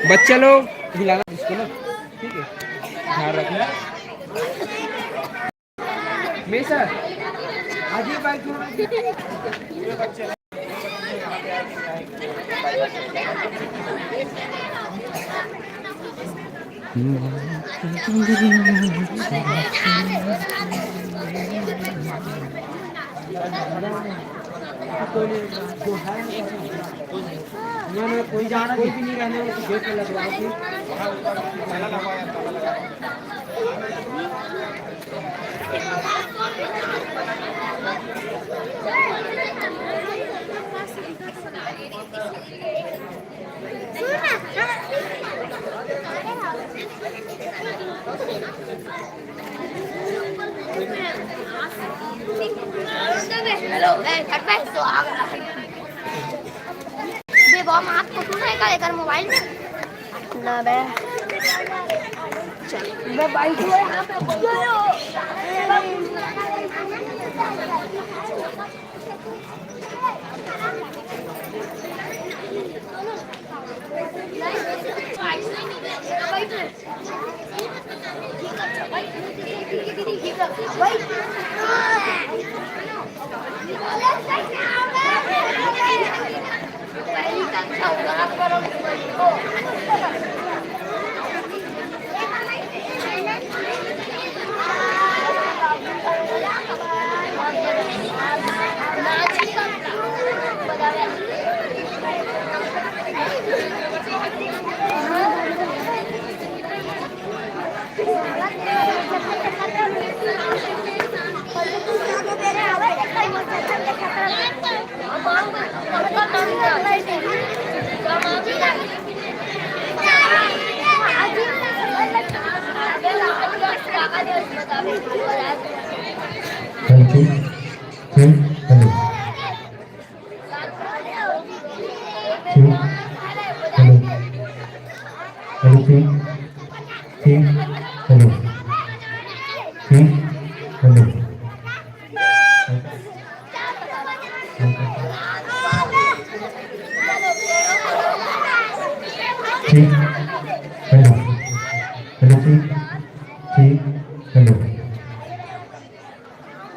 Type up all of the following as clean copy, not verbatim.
बच्चे लोग हिलाना इसको ना, ठीक है, ध्यान रखना। मैं सर आज ये बाइक बच्चे कोई जाना कोई भी नहीं रहने गेट पे लगवा के हेलो कट बैठ तो आ गया बे बॉम हाथ को तू नहीं करेगा मोबाइल में ना बे चल बे बाइक में यहां पे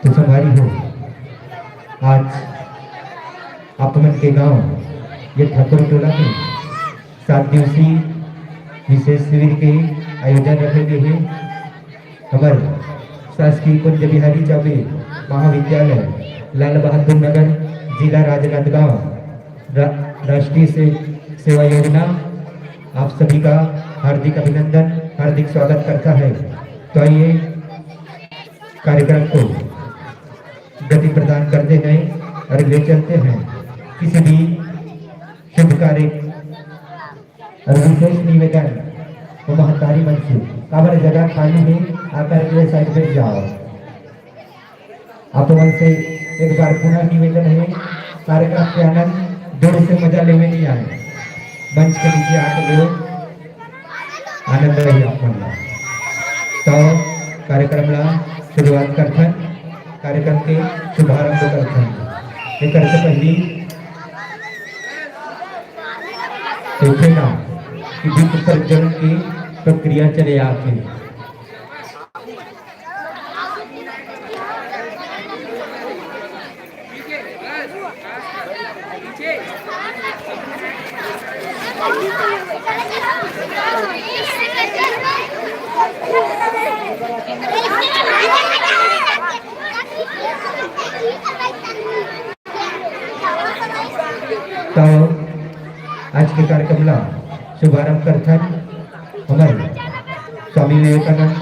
तो सवारी हो आज अपमन के गांव ये ठाकुर टोला में 7 दिवसीय विशेष शिविर के आयोजन रखे गए हैं। हमारे शासकीय कुंज बिहारी चौबे महाविद्यालय लाल बहादुर नगर जिला राजनांदगांव राष्ट्रीय सेवा योजना आप सभी का हार्दिक अभिनंदन हार्दिक स्वागत करता है। तो आइए कार्यक्रम को गति प्रदान करते हैं और ले चलते हैं किसी भी शुभ कार्य और विशेष निवेदन वो महतारी मन से काबर जगह खाली है आकर के साइड पर जाओ। आप मन से एक बार पुनः निवेदन है कार्यक्रम के आनंद दूर से मजा लेने नहीं आए मंच के नीचे आकर लो आनंद रही आप मन तो कार्यक्रम ला शुरुआत करते कार्यक्रम के शुभारंभ करते एक से पहली देखेगा कि दीप प्रज्वलन की प्रक्रिया चले आती तो आज के कार्यक्रम ला शुभारंभ करते हमारे स्वामी विवेकानंद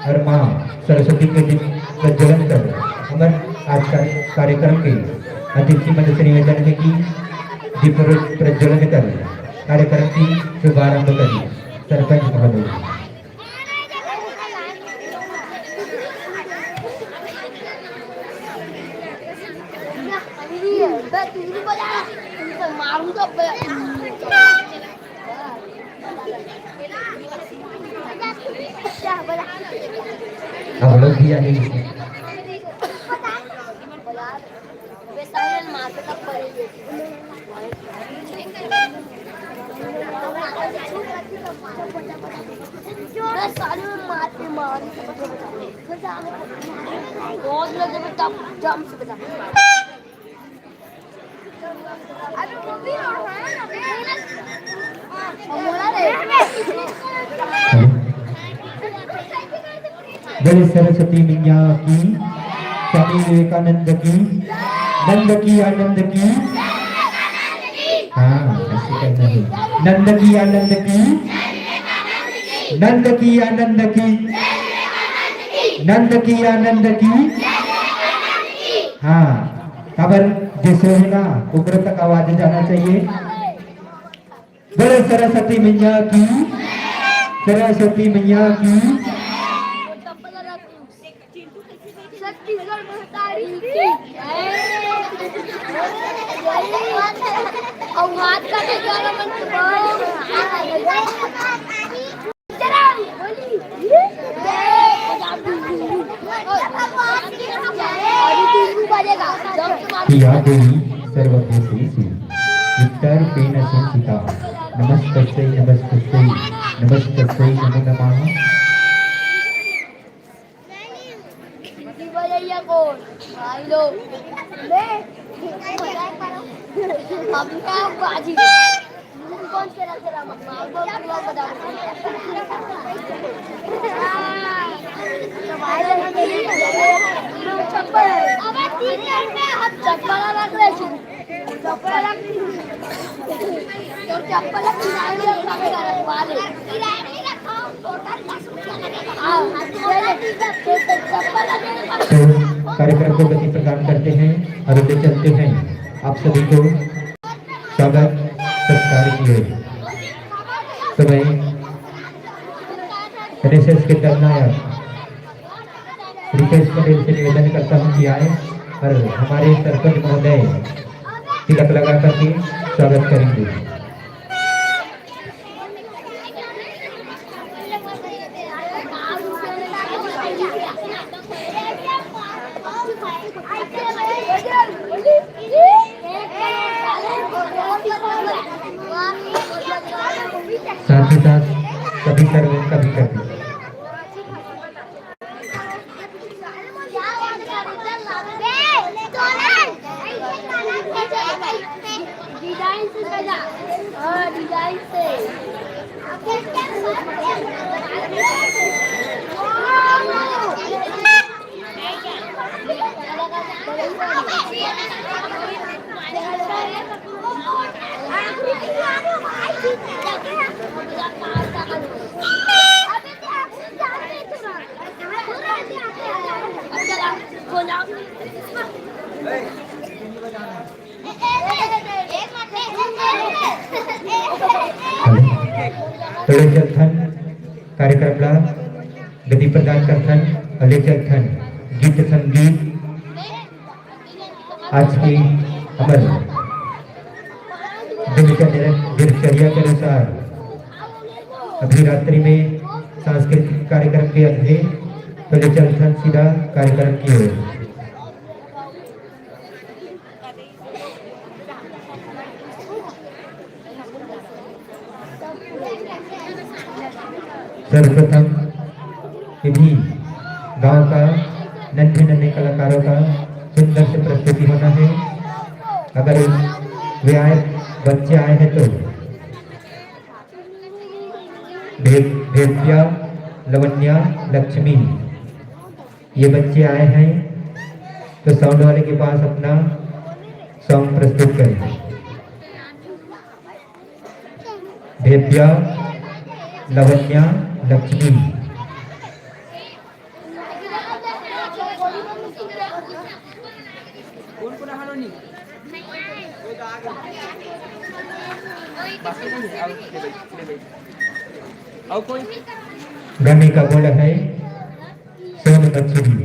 और माँ सरस्वती के दीप प्रज्वलन कर हमारे आज का कार्यक्रम के अतिथि मध्य से निवेदन है कि दीप प्रज्वलन कर कार्यक्रम की शुभारंभ करिए सरपंच महोदय। हम लोग भी आने मैं सारे में मारते मार बहुत लगे बेटा जम से बता अभी वो भी और है ना बोला रे जय सरस्वती मैया की, स्वामी विवेकानंद की, नंद की आनंद की, हाँ ऐसे कहना है, नंद की आनंद की, नंद की आनंद की, नंद की आनंद की, हाँ खबर जैसे है ना ऊपर तक आवाज जाना चाहिए। जय सरस्वती मैया की, सरस्वती मैया की, छत्तीसगढ़ महतारी और हाथ का ठिकाना मन या देवी सर्वभूतेषु उत्तरपेन संस्थिता नमस्तस्यै नमस्तस्यै नमस्तस्यै नमो नमः। भाई लोग अब क्या बाजी कौन तेरा तेरा मकमाल बोल लोग बता चप्पल अब 3 मिनट में हम चप्पल रख रहे हैं चप्पल रख तो चप्पल किराए में रखवा ले किराए में रखो टोटल 10 रुपया लगेगा हां चप्पल कार्यक्रम को गति प्रदान करते हैं और आगे चलते हैं। आप सभी को स्वागत सत्कार किए समय रिसेस के दलनायक रितेश पटेल से निवेदन करता हूं कि आए और हमारे सरपंच महोदय तिलक लगा करके स्वागत करेंगे। साथ ही साथ कभी करें कभी कभी डिजाइन से सजा डिजाइन से जलथन कार्यक्रमला गती प्रदान करथन अले जलथन गीत संगीत आज की अमर दिनचर्या के अनुसार अभी रात्रि में सांस्कृतिक कार्यक्रम के अंधे पहले जलथन सीधा कार्यक्रम की ओर। सर्वप्रथम भी गांव का नन्हे नन्हे कलाकारों का सुंदर से प्रस्तुति होना है। अगर वे आए बच्चे आए हैं तो भेद्या लवन्या लक्ष्मी ये बच्चे आए हैं तो साउंड वाले के पास अपना सॉन्ग प्रस्तुत करें। भेद्या लवन्या लक्ष्मी गाने का बोल है सोन मछली।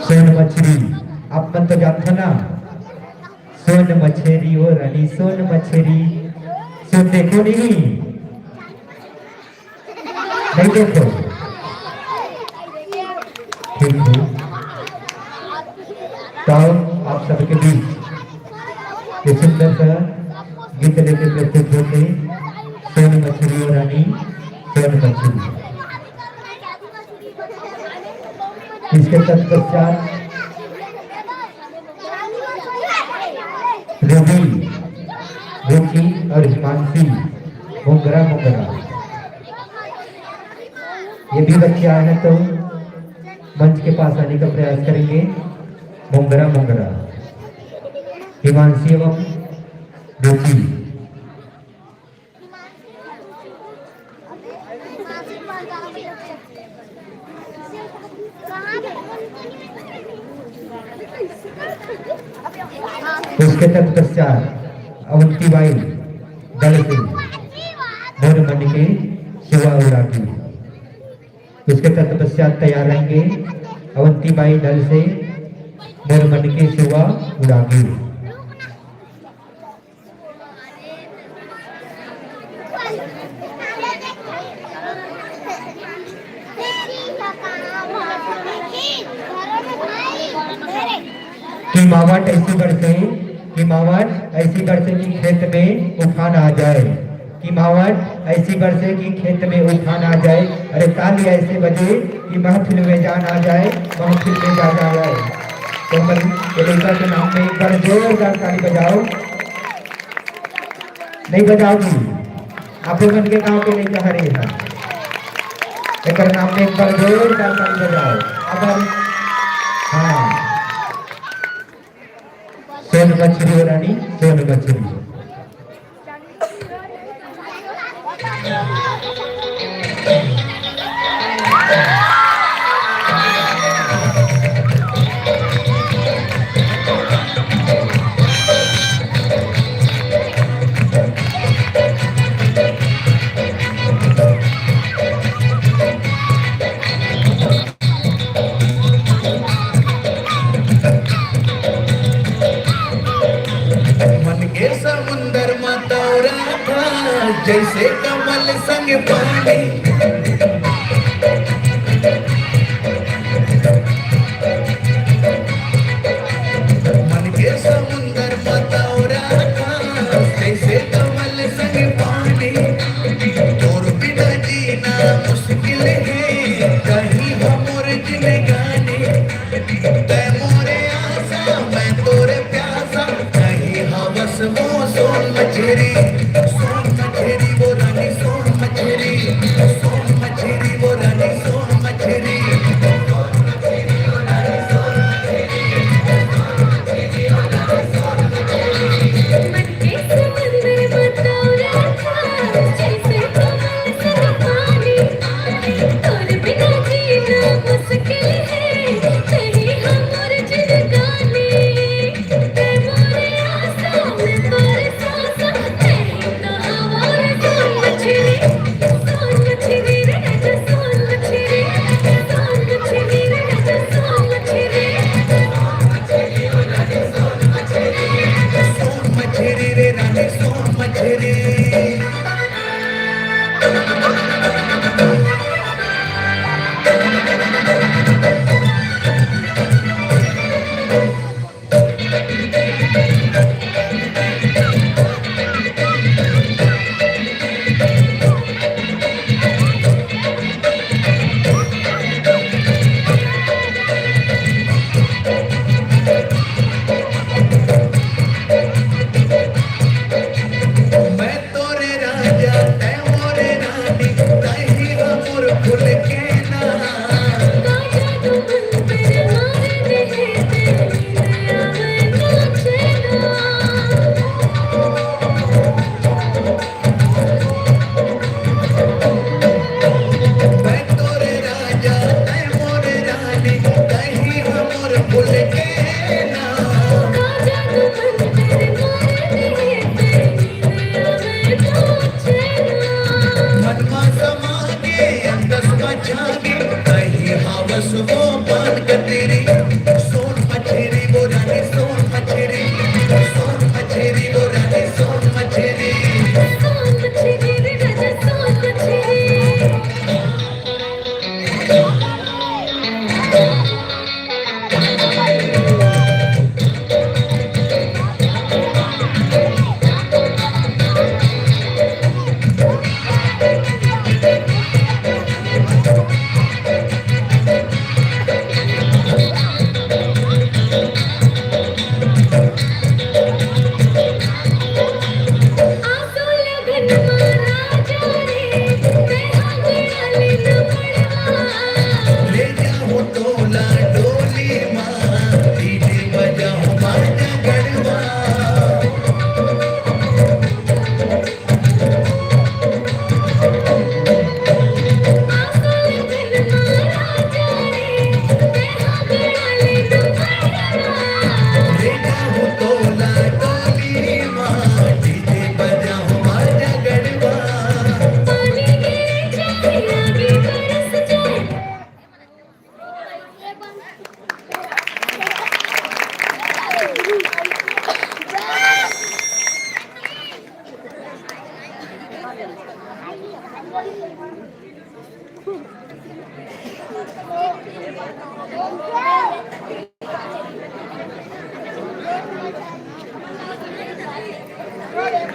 सोन मछली अपन तो जानते ना, सोन मछली ओ रानी सोन मछली, सोन देखो नहीं देखो, ठीक है। तो आप सबके बीच ये सुंदर सा गीत लेके प्रस्तुत होते सोन मछली ओ रानी सोन मछली। इसके तत्पश्चात रवि, रुचि और हिमांशी मोंगरा मोंगरा, ये भी बच्चे आए हैं तो मंच के पास आने का प्रयास करेंगे। मोंगरा मोंगरा, हिमांशी एवं रुचि। उसके तत्पश्चात अवंतीबाई दल से मोर मन के शिवा उड़ाती। उसके तत्पश्चात तैयार रहेंगे अवंतीबाई दल से मोर मन के शिवा उड़ाती। मावट ऐसी बरसे कि मावट ऐसी बरसे कि खेत में उफान आ जाए, कि मावट ऐसी बरसे कि खेत में उफान आ जाए। अरे ताली ऐसे बजे कि महफिल में जान आ जाए, महफिल में जान आ जाए। तो लड़का के नाम में एक बार जोरदार ताली बजाओ। नहीं बजाओगी आप लोग के गाँव के नहीं कह रहे हैं, एक नाम में एक बार जोरदार ताली बजाओ। अब हाँ, सोन मछली रानी सोन मछली। जैसे कमल संग पानी, मन के समुंदर मतौरा जैसे कमल संग पानी। तोर बिना जीना मुश्किल है कहीं हमर जिंदगानी। तै मोरे आशा मैं तोरे प्यासा कहीं हवस मो सोन मछली। वो रानी सोन मछली, सोन मछली वो रानी सोन मछली।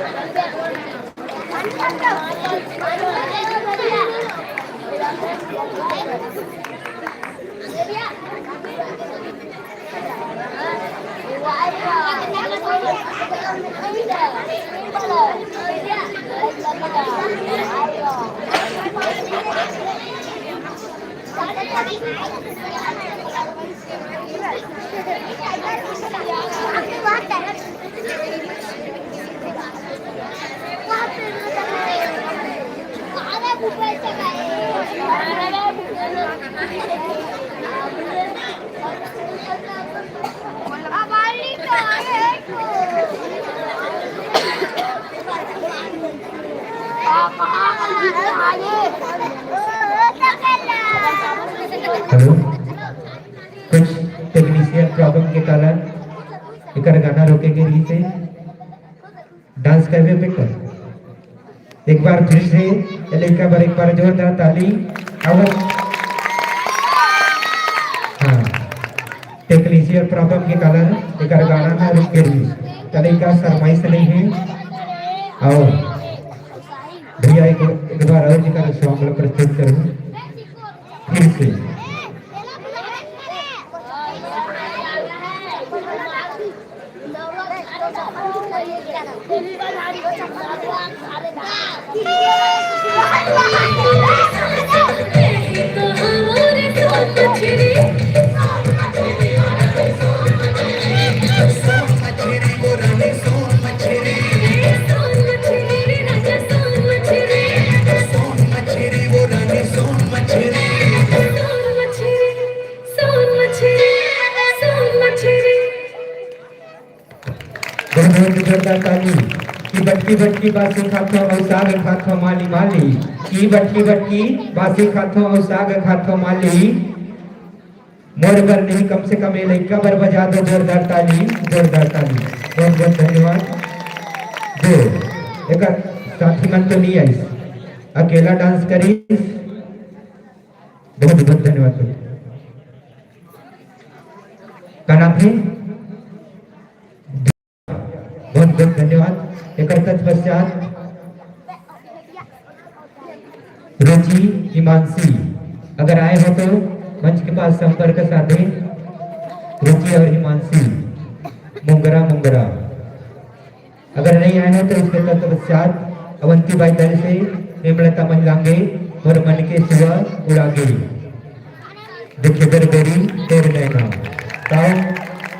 हेलो, कुछ टेक्नीशियन प्रॉब्लम के कारण एकर गाना रोके के रही से डांस करवे बेटर एक बार फिर से एक बार जोरदार ताली आवाज। हाँ, टेक्नीशियन प्रॉब्लम के कारण एकर गाना ना रुक के रही चले का फरमाइश नहीं है और भैया एक बार और जी सॉन्ग प्रस्तुत करूँ फिर से। की बटकी बासी खाथो और साग खाथो माली माली की बटकी बासी खाथो और साग खाथो माली मोर पर नहीं कम से कम लड़का पर बजा दो जोरदार ताली बहुत बहुत धन्यवाद। जो एक साथी मन तो नहीं आई अकेला डांस करी बहुत बहुत धन्यवाद। का नाम है बहुत बहुत धन्यवाद। एक तत्पश्चात रुचि हिमांशी अगर आए हो तो मंच के पास संपर्क साधे। रुचि और हिमांशी मुंगरा अगर नहीं आए हो तो इसके तत्पश्चात अवंती बाई दल से हेमलता महिलांगे और मन के सिवा उड़ागे देखिए गरगरी तेरे नैना ताओ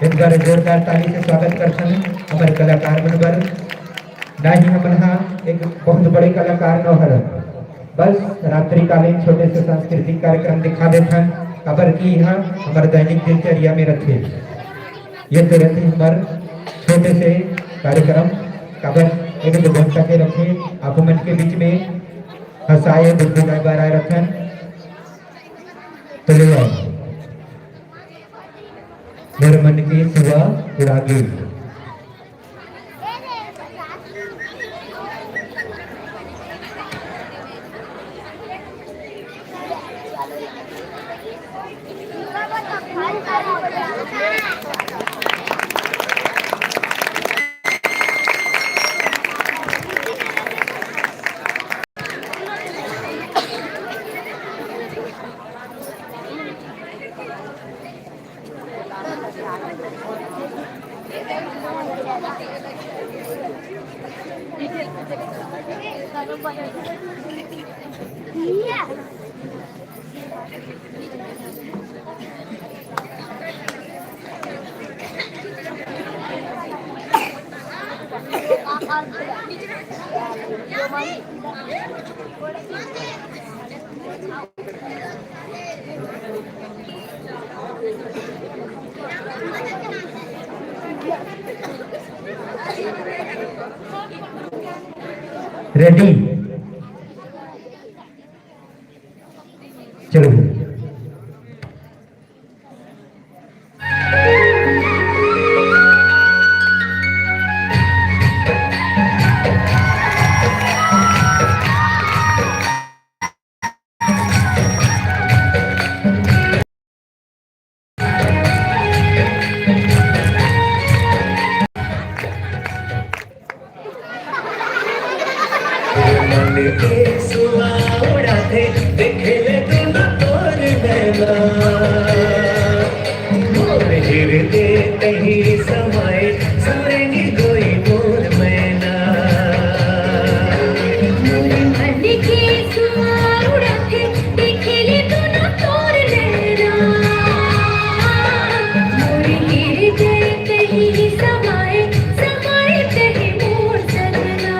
एक बार जोरदार ताली से स्वागत करते हैं हमारे कलाकार मनबर नहीं हमला एक बहुत बड़े कलाकार न हर बस रात्रिकालीन छोटे से सांस्कृतिक कार्यक्रम दिखा देते हैं खबर की यहाँ हमारे दैनिक दिनचर्या में रखे ये तो रहते हमारे छोटे से कार्यक्रम खबर एक 2 घंटा के रखे आप मन के बीच में हंसाए बुद्धि बार आए रखे तो ले आओ मेरे मन की सिवा उड़ागे। रेडी चलो मन के सुआ उड़ाते देखे ले दोनों तोर नैना मोर हृदय कहीं समाए सरेंगी कोई मोर मैना मोर मन के सुआ उड़ाते देखे ले दोनों तोर नैना मोर हृदय कहीं समाए समाए कहीं मोर सजना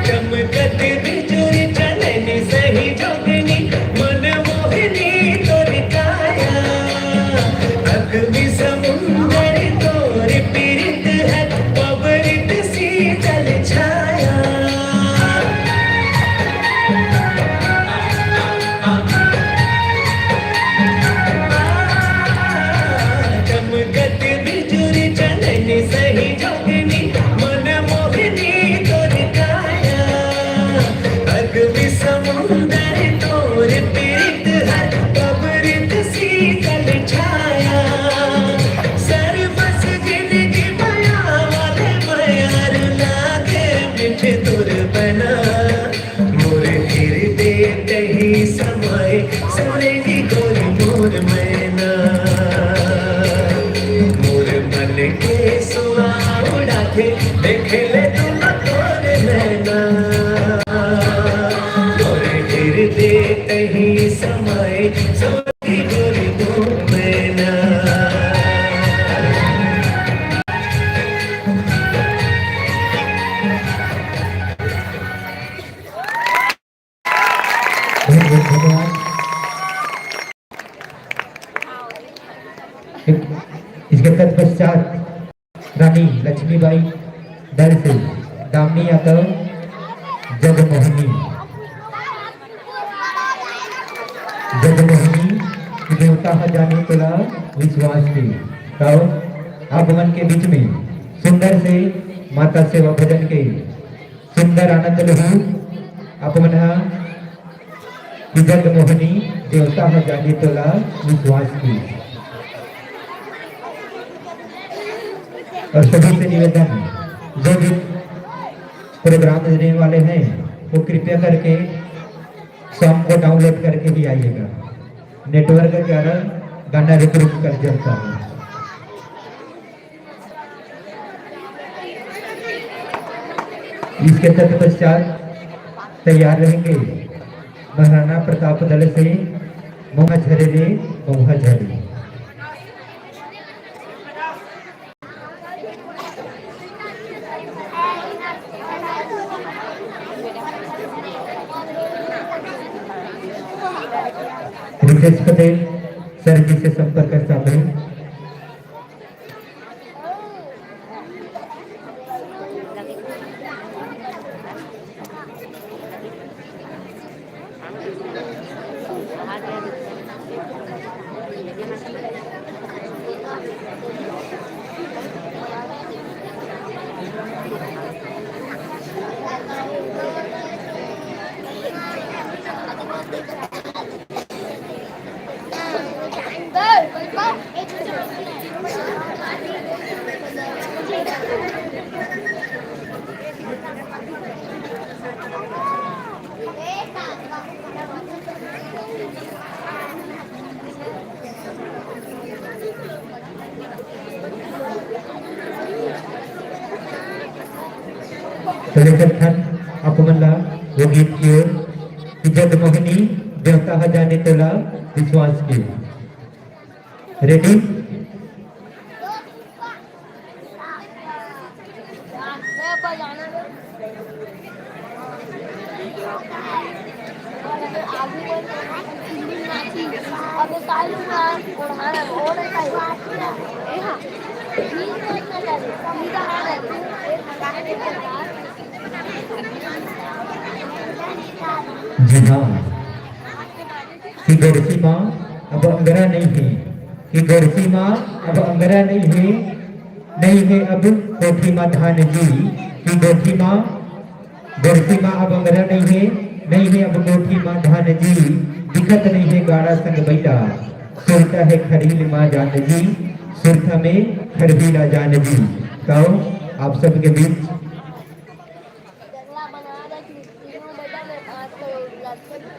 चमकत बिजुरी चलनी सही जोगनी मन मोहनी तोर काया अग्नि समुंदर तोर पीरित है पवरित शीतल छाया चमकत बिजुरी चलनी सही जोगनी मन मोहनी तोर काया अग्नि समुंदर तोर पीरित है पवरित शीतल छाया सर्वस जिंदगी माया वाले मायार लागे मिठे तोर बना मोर हृदय कहीं समाए सरेगी कोई मोर मैना मोर मन के सुआ उड़ाते देखे ले तुम तोर नैना मोर हृदय कहीं समाए सरेगी कोई मोर मैना बहुत बहुत धन्यवाद। इसके तत्पश्चात रानी लक्ष्मीबाई दल से दामिनी यादव जगमोहिनी देवता जाने तुला विश्वास की तो आगमन के बीच में सुंदर से माता सेवा भजन के सुंदर आनंद लहू अपमन जगमोहिनी देवता जाने तुला विश्वास की और सभी से निवेदन जो भी प्रोग्राम देने वाले हैं वो कृपया करके सॉन्ग को डाउनलोड करके भी आइएगा। नेटवर्क के कारण गाना रुक रुक कर चलता है। इसके तत्पश्चात तैयार रहेंगे महाराणा प्रताप दल से मोहा झरेरे मोहा झरे। रितेश पटेल सर जी से संपर्क कर सकते हैं। अपमला वो गीत की ओर जगमोहिनी देवता जाने तुला विश्वास की। रेडी जी हाँ, सी माँ अब अंगरा नहीं है कि गोरसी माँ अब अंगरा नहीं है अब कोठी माँ धान जी कि गोठी माँ गोरसी माँ अब अंगरा नहीं है अब कोठी माँ धान जी दिखत नहीं है गाड़ा संग बैला सुरता है खरील माँ जान जी सुरता में खरबीला जान जी। कहो आप सबके बीच जंगला बना रहे तीनों बेटा में 5 करोड़ लड़के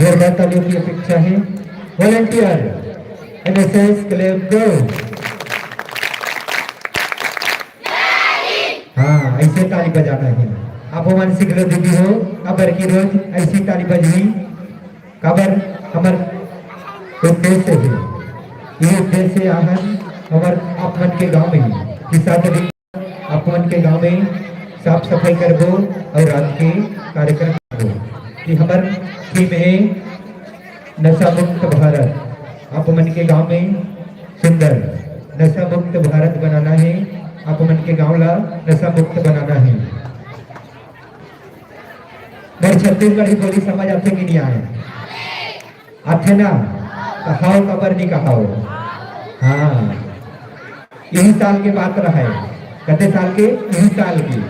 जोरदार तालियों की अपेक्षा है। वॉलंटियर एनएसएस क्लब दो। हाँ, ऐसे ताली बजाना है। आप मानसिक लो दीदी हो अबर की रोज ऐसी ताली बजनी कबर हमार उद्देश्य है। ये उद्देश्य आहन हमार अपन के गांव में किसा अपन के गांव में साफ सफाई करबो और रात के कार्यक्रम करबो। कि हमार थीम है नशा मुक्त भारत। आप मन के गांव में सुंदर नशा मुक्त भारत बनाना है। आप मन के गांव ला नशा मुक्त बनाना है। मेरे छत्तीसगढ़ी बोली समझ आते कि नहीं आए? आते ना? कहाओ कबर नहीं कहाओ। हाँ, यही साल के बात रहा है। कते साल के? यही साल की।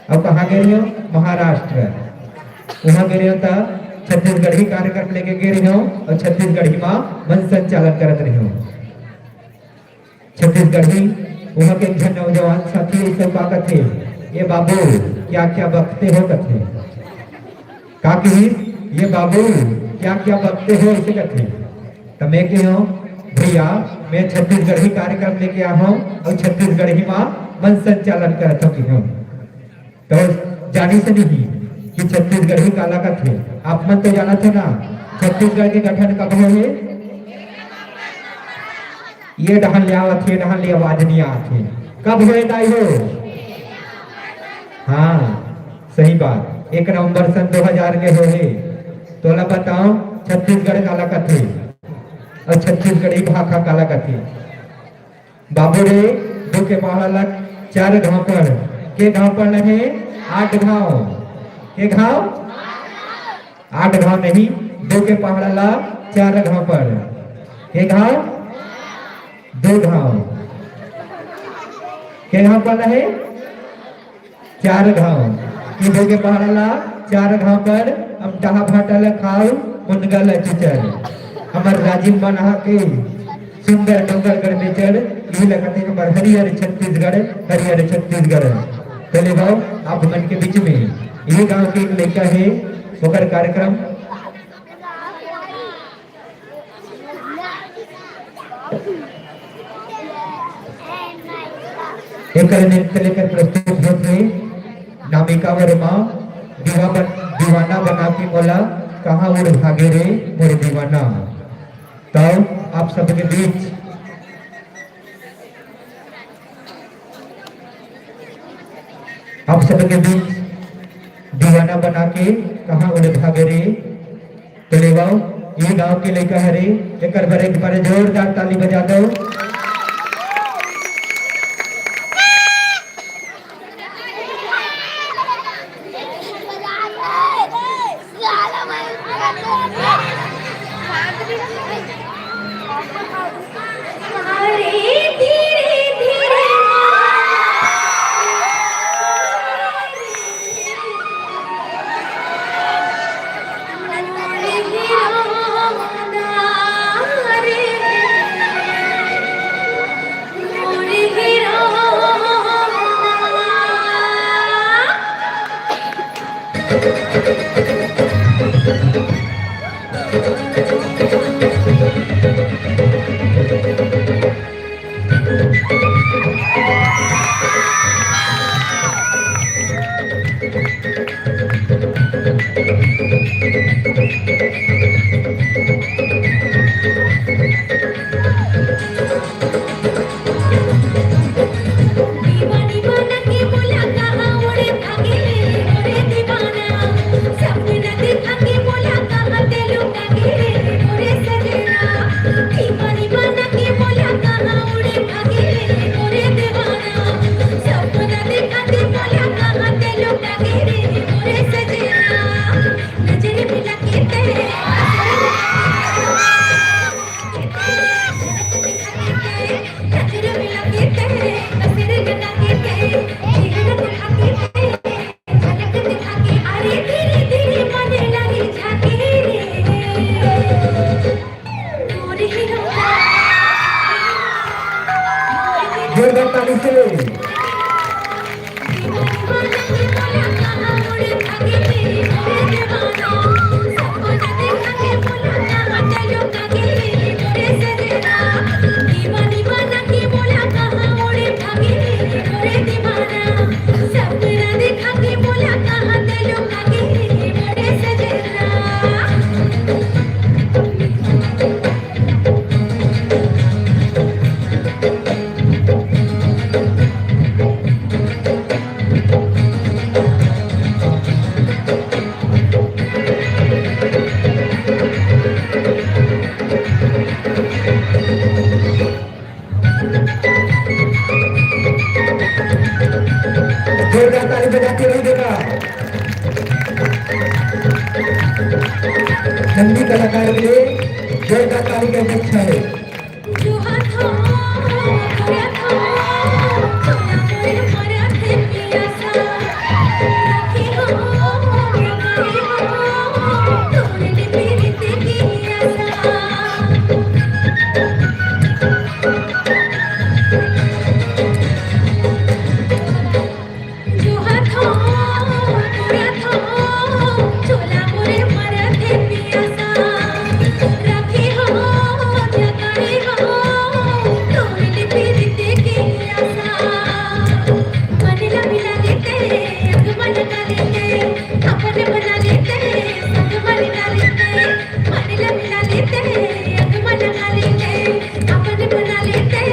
अब कहाँ गए हो? महाराष्ट्र। वहां गए हो था छत्तीसगढ़ी कार्यक्रम लेके गए रहे हो और छत्तीसगढ़ी माँ मन संचालन करत रहे हो। छत्तीसगढ़ी वहां के एक नौजवान साथी सब का कथे ये बाबू क्या क्या बकते हो कथे काकी ये बाबू क्या क्या बकते हो ऐसे कथे। तो मैं के हो भैया मैं छत्तीसगढ़ी कार्यक्रम लेके आ हूँ और छत्तीसगढ़ी माँ मन संचालन करत हूँ। तो जानी से नहीं कि छत्तीसगढ़ी काला का थे। आप मन तो जाना थे ना छत्तीसगढ़ के गठन कब हुए? ये डहन ले आवत है डहन ले आवाज नहीं आती कब हुए दाई हो? हाँ सही बात 1 नवंबर सन 2000 के हुए। तो ला बताओ छत्तीसगढ़ काला का थे और छत्तीसगढ़ी भाषा काला का थे। बाबू रे दो के पहाड़ 4 गांव पर के गांव पर नहीं 8 गांव के घाव 8 घाव नहीं 2 के पहाड़ा 4 घाव पर के घाव 2 घाव के घाव पर है 4 घाव कि 2 के पहाड़ा 4 घाव पर हम टहा फाटल खाओ मुनगल चिचर हमार राजीव बना के सुंदर डोंगरगढ़ में चढ़ ये लगते हमार हरिहर छत्तीसगढ़ चले गाओ आप मन के बीच में ये गांव के एक लड़का है ओकर कार्यक्रम एक नृत्य लेकर प्रस्तुत होते नामिका वर्मा दीवाना बना के बोला कहाँ उड़ भागे रे मोरे दीवाना। तो आप सबके बीच दीवाना बना के कहाँ उड़े भागे रे तो ले गाओ ये गांव के लड़का है रे एक बार जोरदार ताली बजा दो। से नंदी कलाकार के लिए जोरदार ताली की अपेक्षा है। जो हाथों पूरा था छोड़ा मोरे मरा थे पिया सा राखी हो रंगाई हो तोड़ने मेरी तेरी आशा जो हाथों पूरा था छोड़ा मोरे मरा थे पिया सा राखी हो जगाई हो तोड़ने मेरी तेरी आशा मन मिला लेते अगमन का लेते अपने बना लेते संग बना लेते मन मिला लेते अगमन का लेते अपने बना लेते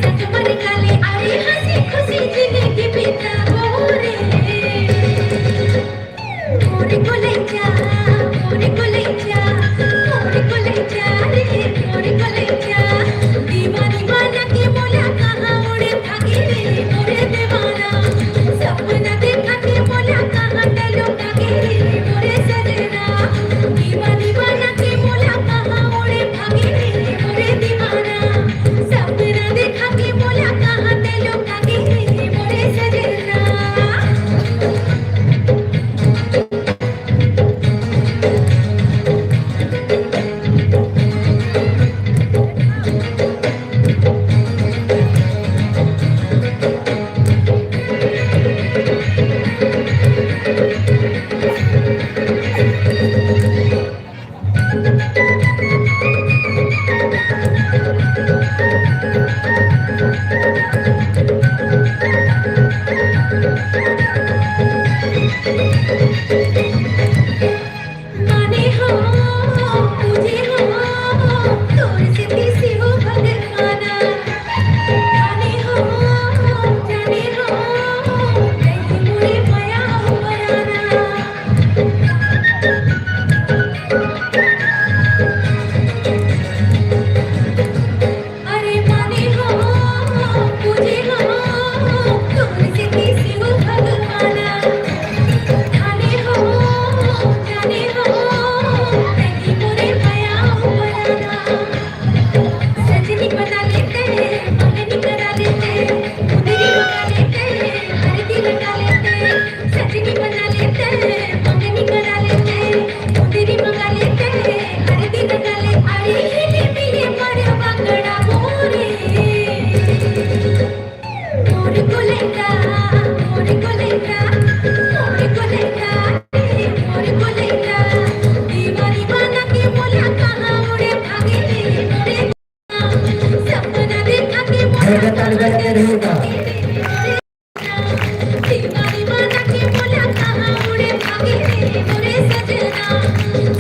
संग बना ले अरे हंसी खुशी जिंदगी बिता मोरे मोरे को ले जा मोरे को ले जा मोरे को ले जा रे मोरे को ले जा दीवानी बना के बोला कहाँ उड़े भागे रे मोरे दीवाना सपना देखा के बोला कहाँ चलो भागे रे मोरे सजना दीवानी बना के बोला कहाँ उड़े भागे रे मोरे दीवाना सपना देखा के बोला कहाँ चलो भागे रे मोरे सजना माने हो तुझे हो तोर से किसी हो भगवाना माने हो जाने हो नहीं मुझे माया हो बराना अरे माने हो तुझे हो तोर से किसी हो भगवाना जाने हो नहीं मुझे माया हो बराना सजनी बना लेते मंगनी करा लेते मुंदरी मंगा लेते हल्दी लगा लेते सजनी बना लेते मंगनी करा लेते मुंदरी मंगा लेते हल्दी लगा ले अरे हिले मिले मरे बागड़ा मोरे मोरे को लेगा मोरे को लेगा मोरे को लेगा मोरे को लेगा दीवानी बना के बोला कहाँ उड़े भागे रे मोरे सपना देखा के जोरदार ताली बजाते रहिएगा। दीवानी बना के बोला कहाँ उड़े भागे रे मोरे सजना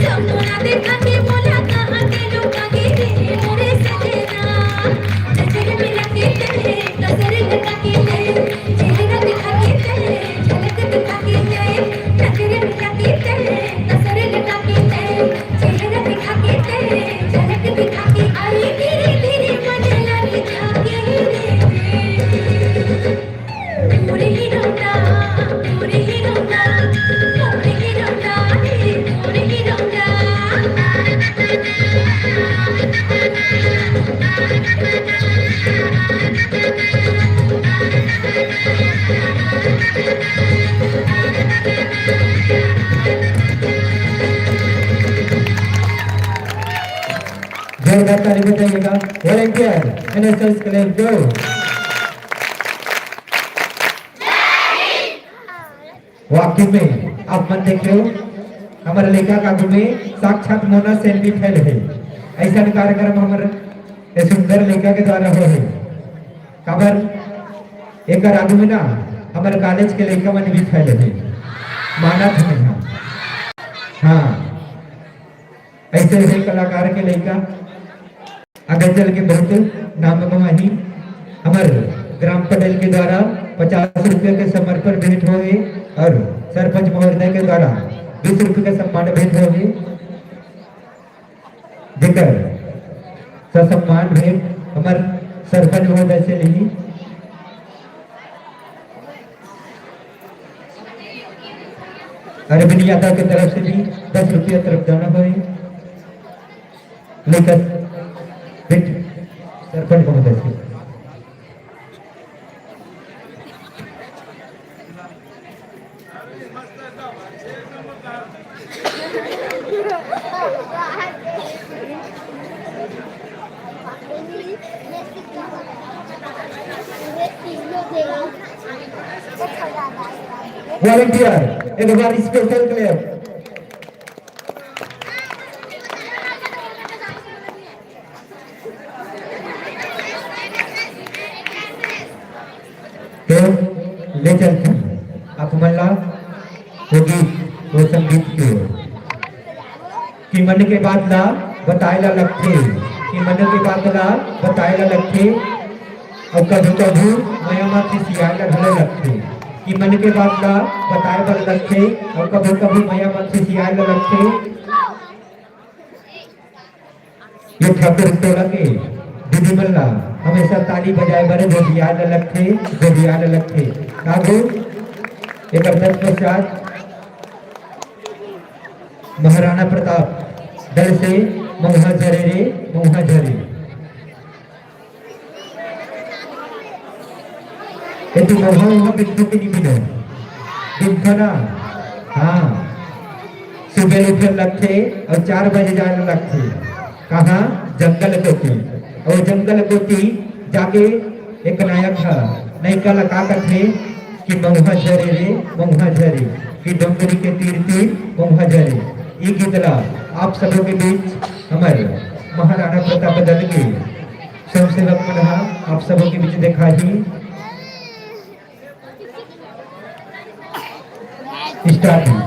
सपना देखा के बोला कहाँ चलो भागे रे मोरे सजना नजर मिला के तेरे नजर लगा के तेरे चेहरा दिखा के तेरे झलक दिखा के तेरे नजर मिला के तेरे नजर लगा के तेरे चेहरा दिखा के तेरे झलक दिखा के अरे धीरे धीरे मन लगे जागे रे मोरे ही रोना मोरे ही रोना मोरे ही रोना मोरे ही रोना जोरदार ताली बजाइएगा। वॉलंटियर एनएसएस क्लब जो वाकई में आप मन देख रहे हो हमारे लेखा कागज में साक्षात मोना सेल्फी फैल है ऐसा कार्यक्रम हमारे सुंदर लेखा के द्वारा हो है खबर एक आगू में ना हमारे कॉलेज के लेखा मन भी फैल है माना था नहीं हाँ ऐसे ऐसे कलाकार के लेखा आगे चल के बहुत नाम कमाही हमारे ग्राम पटेल के द्वारा 50 रुपये के समर्पण भेंट हुए और सरपंच महोदय के द्वारा 20 रुपये का सम्मान भेंट हुए जेकर ससम्मान भेंट हमारे सरपंच महोदय से ली अरविंद यादव की तरफ से भी 10 रुपया तरफ जाना है लेकर बिट सरपंच महोदय से। वॉलंटियर एक बार स्पेशल क्लियर तो ले चलते हैं आप मल्ला होगी वो संगीत की ओर कि मन के बाद ला बताएला लगते कि मन के बाद ला बताएला लगते और कभी कभी मया माती सियाला ढले लगते कि मन के बाद ला बताए बल लगते और कभी कभी मया माती सियाला लगते। ये ठाकुर टोला के दीदी मल्ला हमेशा ताली बजाए बड़े जो बियाल लगते काबू एक पश्चात महाराणा प्रताप दल से महुआ झरे रे महुआ झरे ये तो महुआ वहाँ बिट्टू की नहीं मिले दिनखना हाँ सुबह उठे लगते और 4 बजे जाने लगते कहाँ जंगल कोटी और जंगल कोटी जाके एक नायक था नायिका लगा थे कि महुआ झरे रे महुआ झरे कि डोंगरी के तीर तीर महुआ झरे ये गीतला आप सबों के बीच हमारे महाराणा प्रताप दल के स्वयंसेवक मना आप सबों के बीच देखा ही स्टार्ट हुई।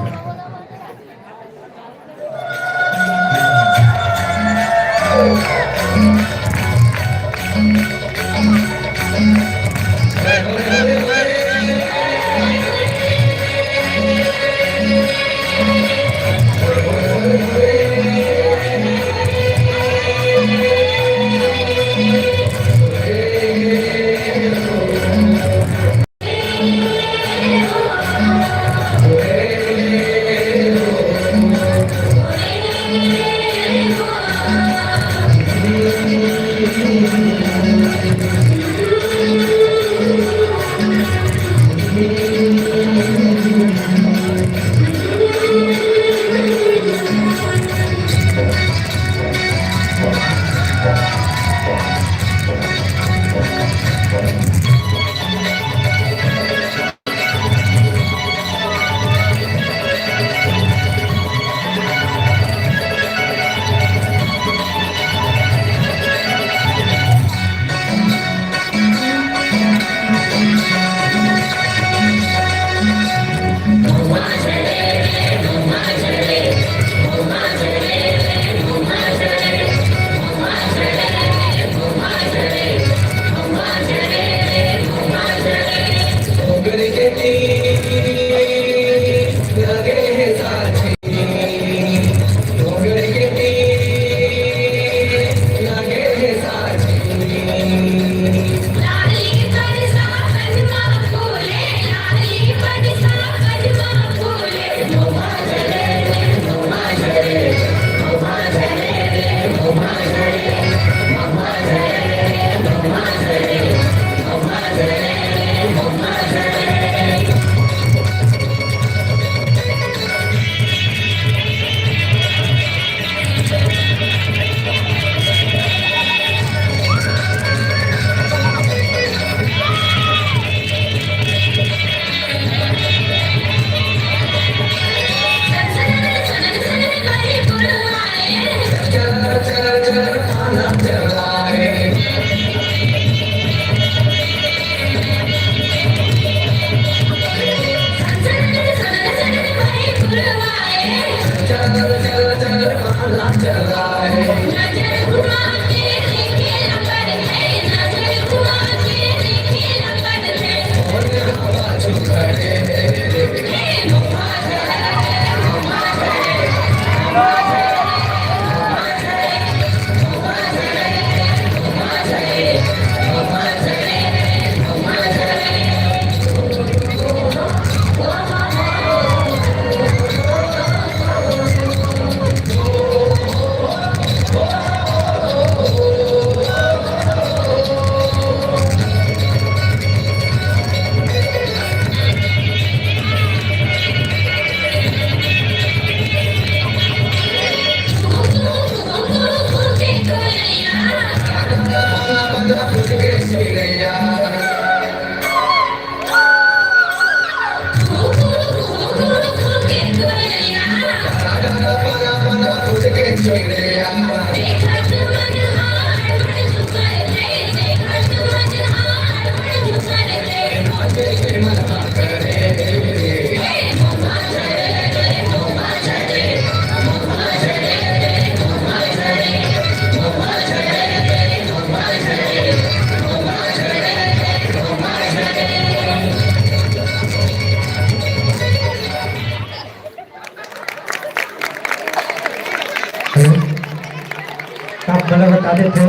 आप मला बता देते हो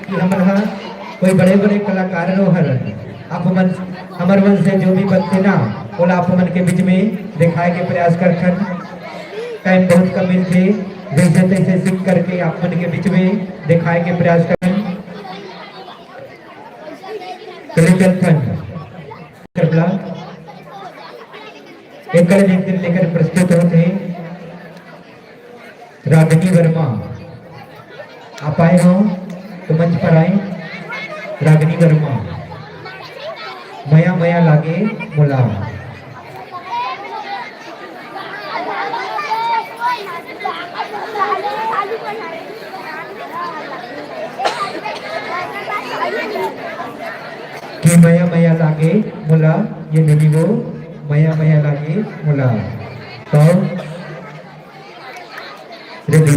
कि हमारा कोई बड़े बड़े कलाकार हर आप मन हमार मन से जो भी बनते ना बोला आप मन के बीच में दिखाए के प्रयास करथन। टाइम बहुत कम मिलते जैसे तैसे सीख करके आप मन के बीच में दिखाए के प्रयास करन चले चलथन करबला एक दिन लेकर प्रस्तुत होते रागिनी वर्मा। आप आए हो तो मंच पर आए। रागिनी वर्मा मया मया लागे मोला। कि मया मया लागे मोला ये नहीं वो मया मया लागे मोला। तो रेडी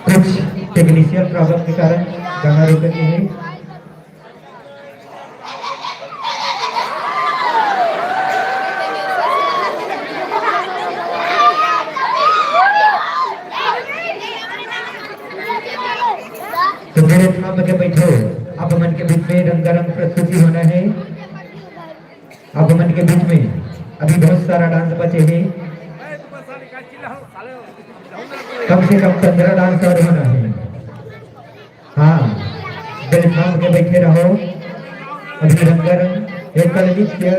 कुछ टेक्निशियल प्रॉब्लम के कारण गाना रुक गई है। तो मेरे थाम के बैठो। आप मन के बीच में रंगारंग प्रस्तुति होना है। आप मन के बीच में अभी बहुत सारा डांस बचे हैं। कम से कम 15 डांस और होना है। हाँ दिल थाम के बैठे रहो। अभी रंगारंग एकल नृत्य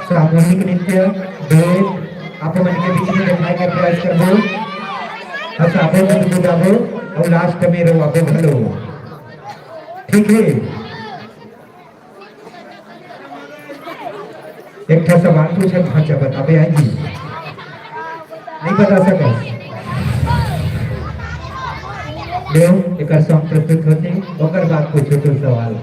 सामूहिक नृत्य डेट आप मन के बीच में दिखाने का प्रयास कर दो। हंसाबो गुदगुदाबो और लास्ट में रोवाबो भलो। ठीक है। एक ठा सवाल पूछे भाषा बताबे आएगी नहीं बता सका देव एक सॉन्ग प्रस्तुत होते ओकर बाद पूछो तो सवाल।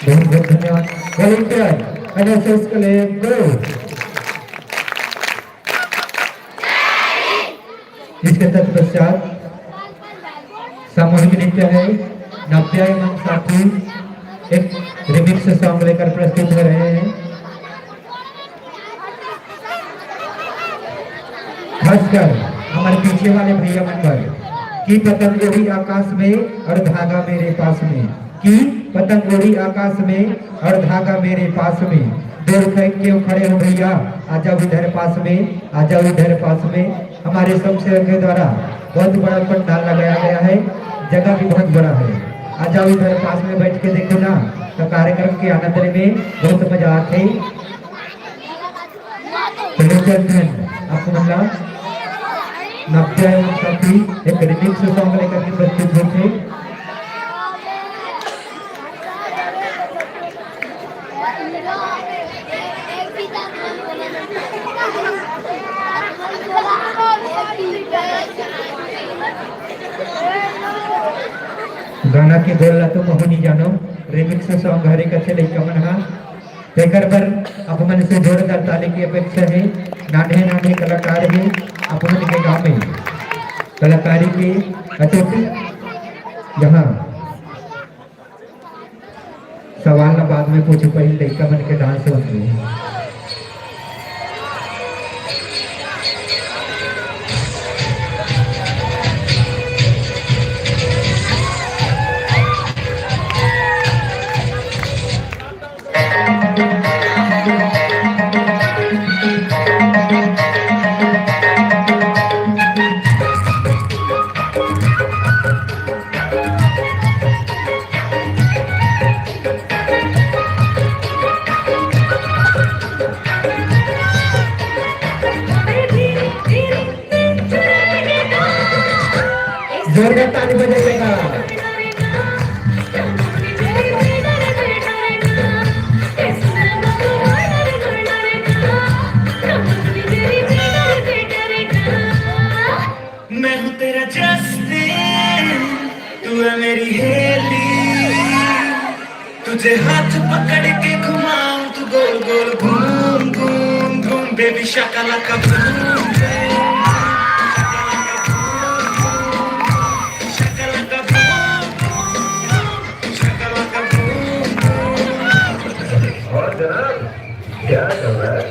बहुत बहुत धन्यवाद। वॉलंटियर एनएसएस के लिए गो। इसके तत्पश्चात सामूहिक नृत्य है। नव्या एवं साथी एक रिमिक्स सॉन्ग लेकर प्रस्तुत हो रहे हैं। खासकर हमारे पीछे वाले भैया मन पर की पतंग उड़ी आकाश में और धागा मेरे पास में, की पतंग उड़ी आकाश में और धागा मेरे पास में। दूर फेंक क्यों खड़े हो भैया, आ जाओ इधर पास में, आ जाओ इधर पास में। हमारे स्वयंसेवक के द्वारा बहुत बड़ा पंडाल लगाया गया है, जगह भी बहुत बड़ा है। आ जाओ इधर पास में बैठ के देखो ना, तो कार्यक्रम के आनंद में बहुत मजा आते। आपको मतलब नव्या एवं साथी एक रिमिक्स सॉन्ग लेकर के प्रस्तुत होते। गाना के बोल तो कहो जानो, रिमिक्स सॉन्ग हरे कथे लइका मन हा तेकर पर अपमन से जोरदार ताली की अपेक्षा है। नाने नाने कलाकार है अपमन के गांव में, कलाकारी के अटूट यहाँ सवाल न बाद में पूछ पाई लइका मन के डांस होते हैं। जोरदार ताली बजाइएगा। मैं हूँ तेरा जस्टिन, तू है मेरी हेली, तुझे हाथ पकड़ के घुमाऊं तू गोल गोल घूम घूम घूम baby Shakalaka boom Shakalaka boom Shakalaka boom. और जनाब क्या चल रहा है?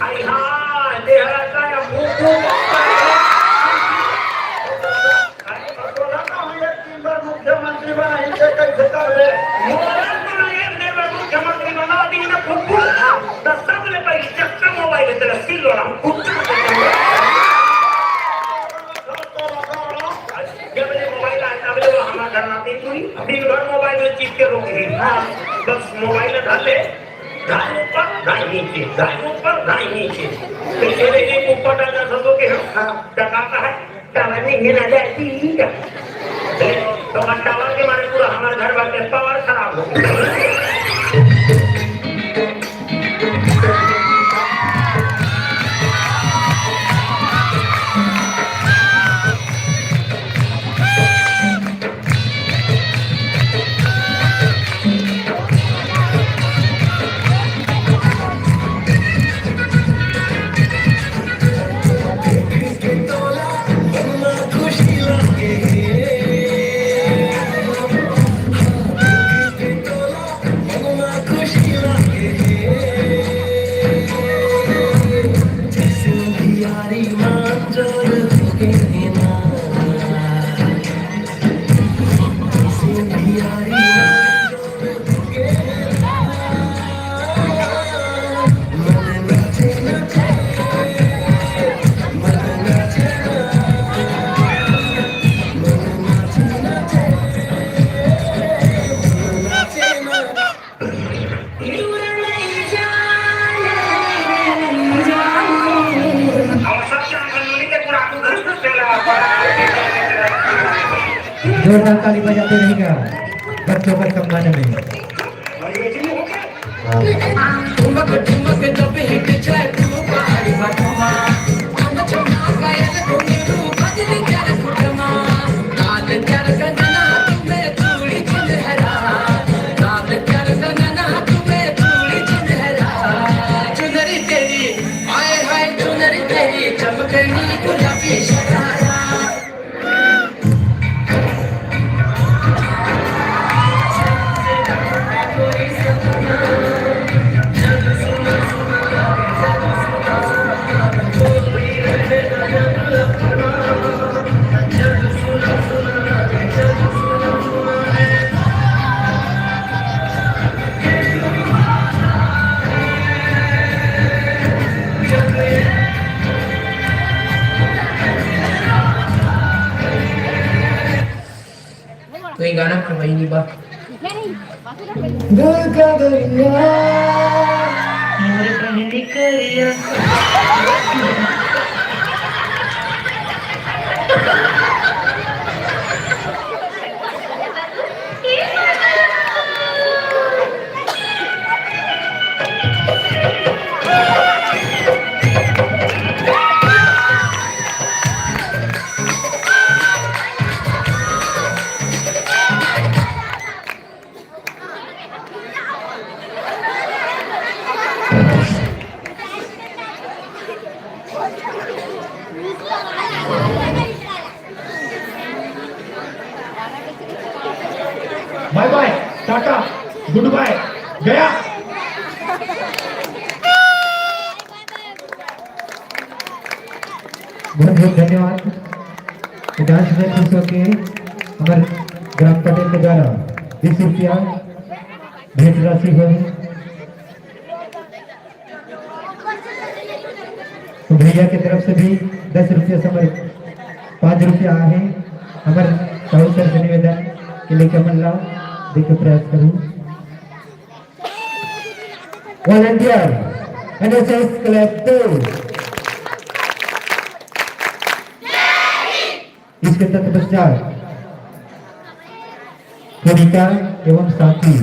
आई हाँ तेरा का या मुंह मुख्यमंत्री बना इसे कैसे कर रहे? मुख्यमंत्री बना दी ना फुप्पू दस सबले पहले चक्का मोबाइल तेरा स्किल वाला जब ये मोबाइल आया तब वो हमारा घर आती थी दिन भर मोबाइल में चिप के रोकी हाँ बस मोबाइल डाल ले दाएं ऊपर दाएं नीचे दाएं ऊपर दाएं नीचे तो ये ऊपर डालना समझो कि टकाता है टावर नहीं है ना जाती तो टावर के मारे पूरा हमारे घर वाले पावर खराब हो गया। जोरदार ताली बजाते रहेगा बच्चों का सम्मान में। तो ये गाना करवाई नहीं बा दिल का दरिया मोर बहनी करिया bye bye tata goodbye गया। बहुत बहुत धन्यवाद। डांस में खुश होके हमारे ग्राम पटेल के द्वारा 20 रुपया भेंट राशि है। तो भैया की तरफ से भी 10 रुपया समय 5 रुपया है। हमारे बहुत सर से निवेदन के लिए कमल राव देखो प्रयास करूं। वॉलंटियर NSS क्लब 2 इसके तत्पश्चात सुनीता एवं साथी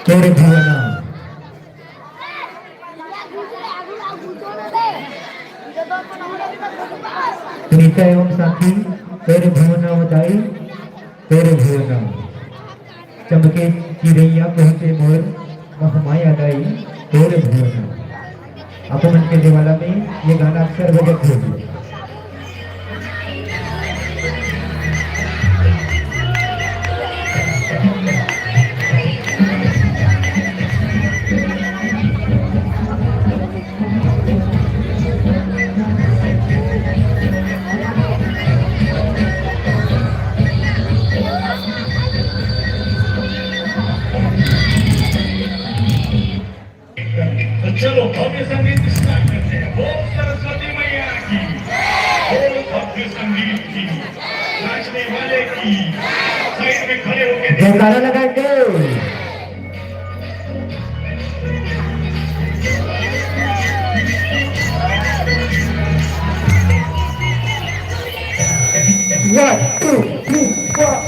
तेरे भुवना सुनीता एवं साथी तेरे भुवना बताई तेरे भुवना चमके चिड़ैया पहुंचे मोर महमाया लाई तेरे भुवना। अपमन के देवाला में ये गाना अक्सर बजत होगी। चलो भव्य संगीत स्टार्ट करते हैं। बोल सरस्वती मैया की, बोल भव्य संगीत की, नाचने वाले की, साइड में खड़े होकर जयकारा लगा के One, 2, 3, 4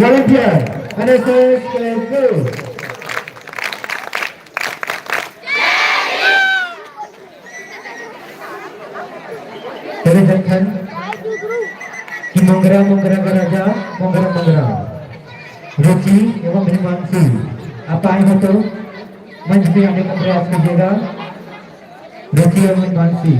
Volunteer, NSS Class 2. Terjadikan कि मोगरा मोगरा का राजा मोगरा मोगरा रुचि एवं हिमांशु आप आए हो तो मंच पे आने का प्रयास कीजिएगा। रुचि एवं हिमांशु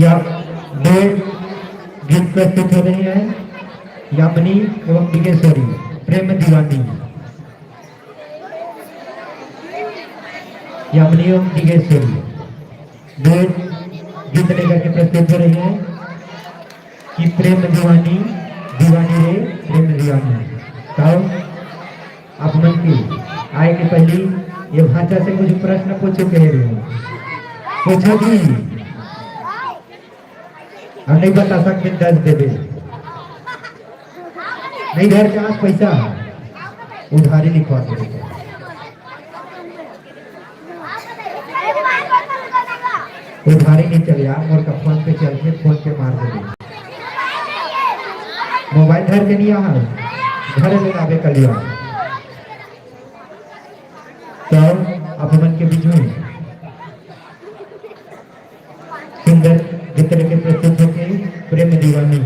या दो गीत प्रस्तुत हो रही है। यामिनी एवं दिगेश्वरी प्रेम दीवानी। यामिनी एवं दिगेश्वरी दो गीत लेकर के प्रस्तुत हो रही है कि प्रेम दीवानी दीवानी रे प्रेम दीवानी। तब आप मन की आए के पहले ये भाषा से कुछ प्रश्न पूछो कह रहे हो, पूछो जी हम नहीं बता सकते 10 दे दे नहीं घर के पास पैसा उधारी लिखवा दे उधारी नहीं चले आप और का फोन पे चलते फोन पे मार दे मोबाइल घर के नहीं आ घर में आवे कलिया तो आप मन के बीच में सुंदर जितने के प्रस्तुत होके प्रेम दीवानी।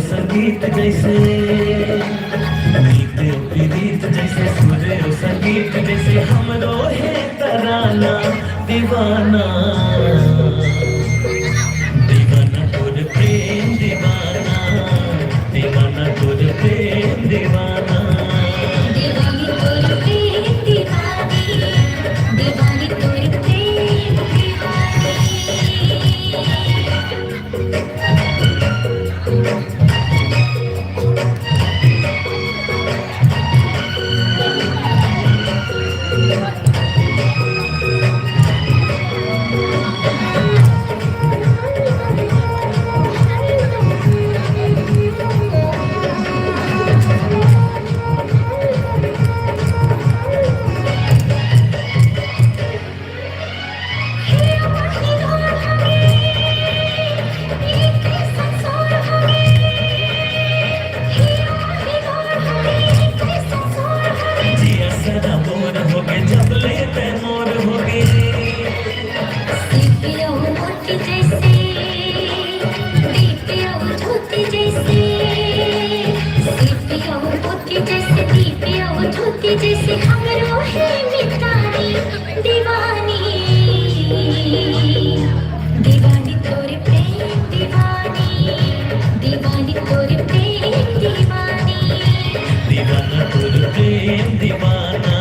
संगीत जैसे गीत जैसे सूर्य संगीत जैसे हमरो है तराना दीवाना दीवाना तोर प्रेम दीवाना दीवाना तोर प्रेम दीवाना दीवानी तोर प्रेम दीवानी दीवानी तोर प्रेम दीवानी। जैसे हमरो है मितानी दीवानी दीवानी तोरे प्रेम दीवानी दीवानी तोरे प्रेम दीवानी दीवाना तुर प्रेम दीवाना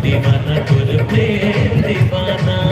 दीवाना तुर प्रेम दीवाना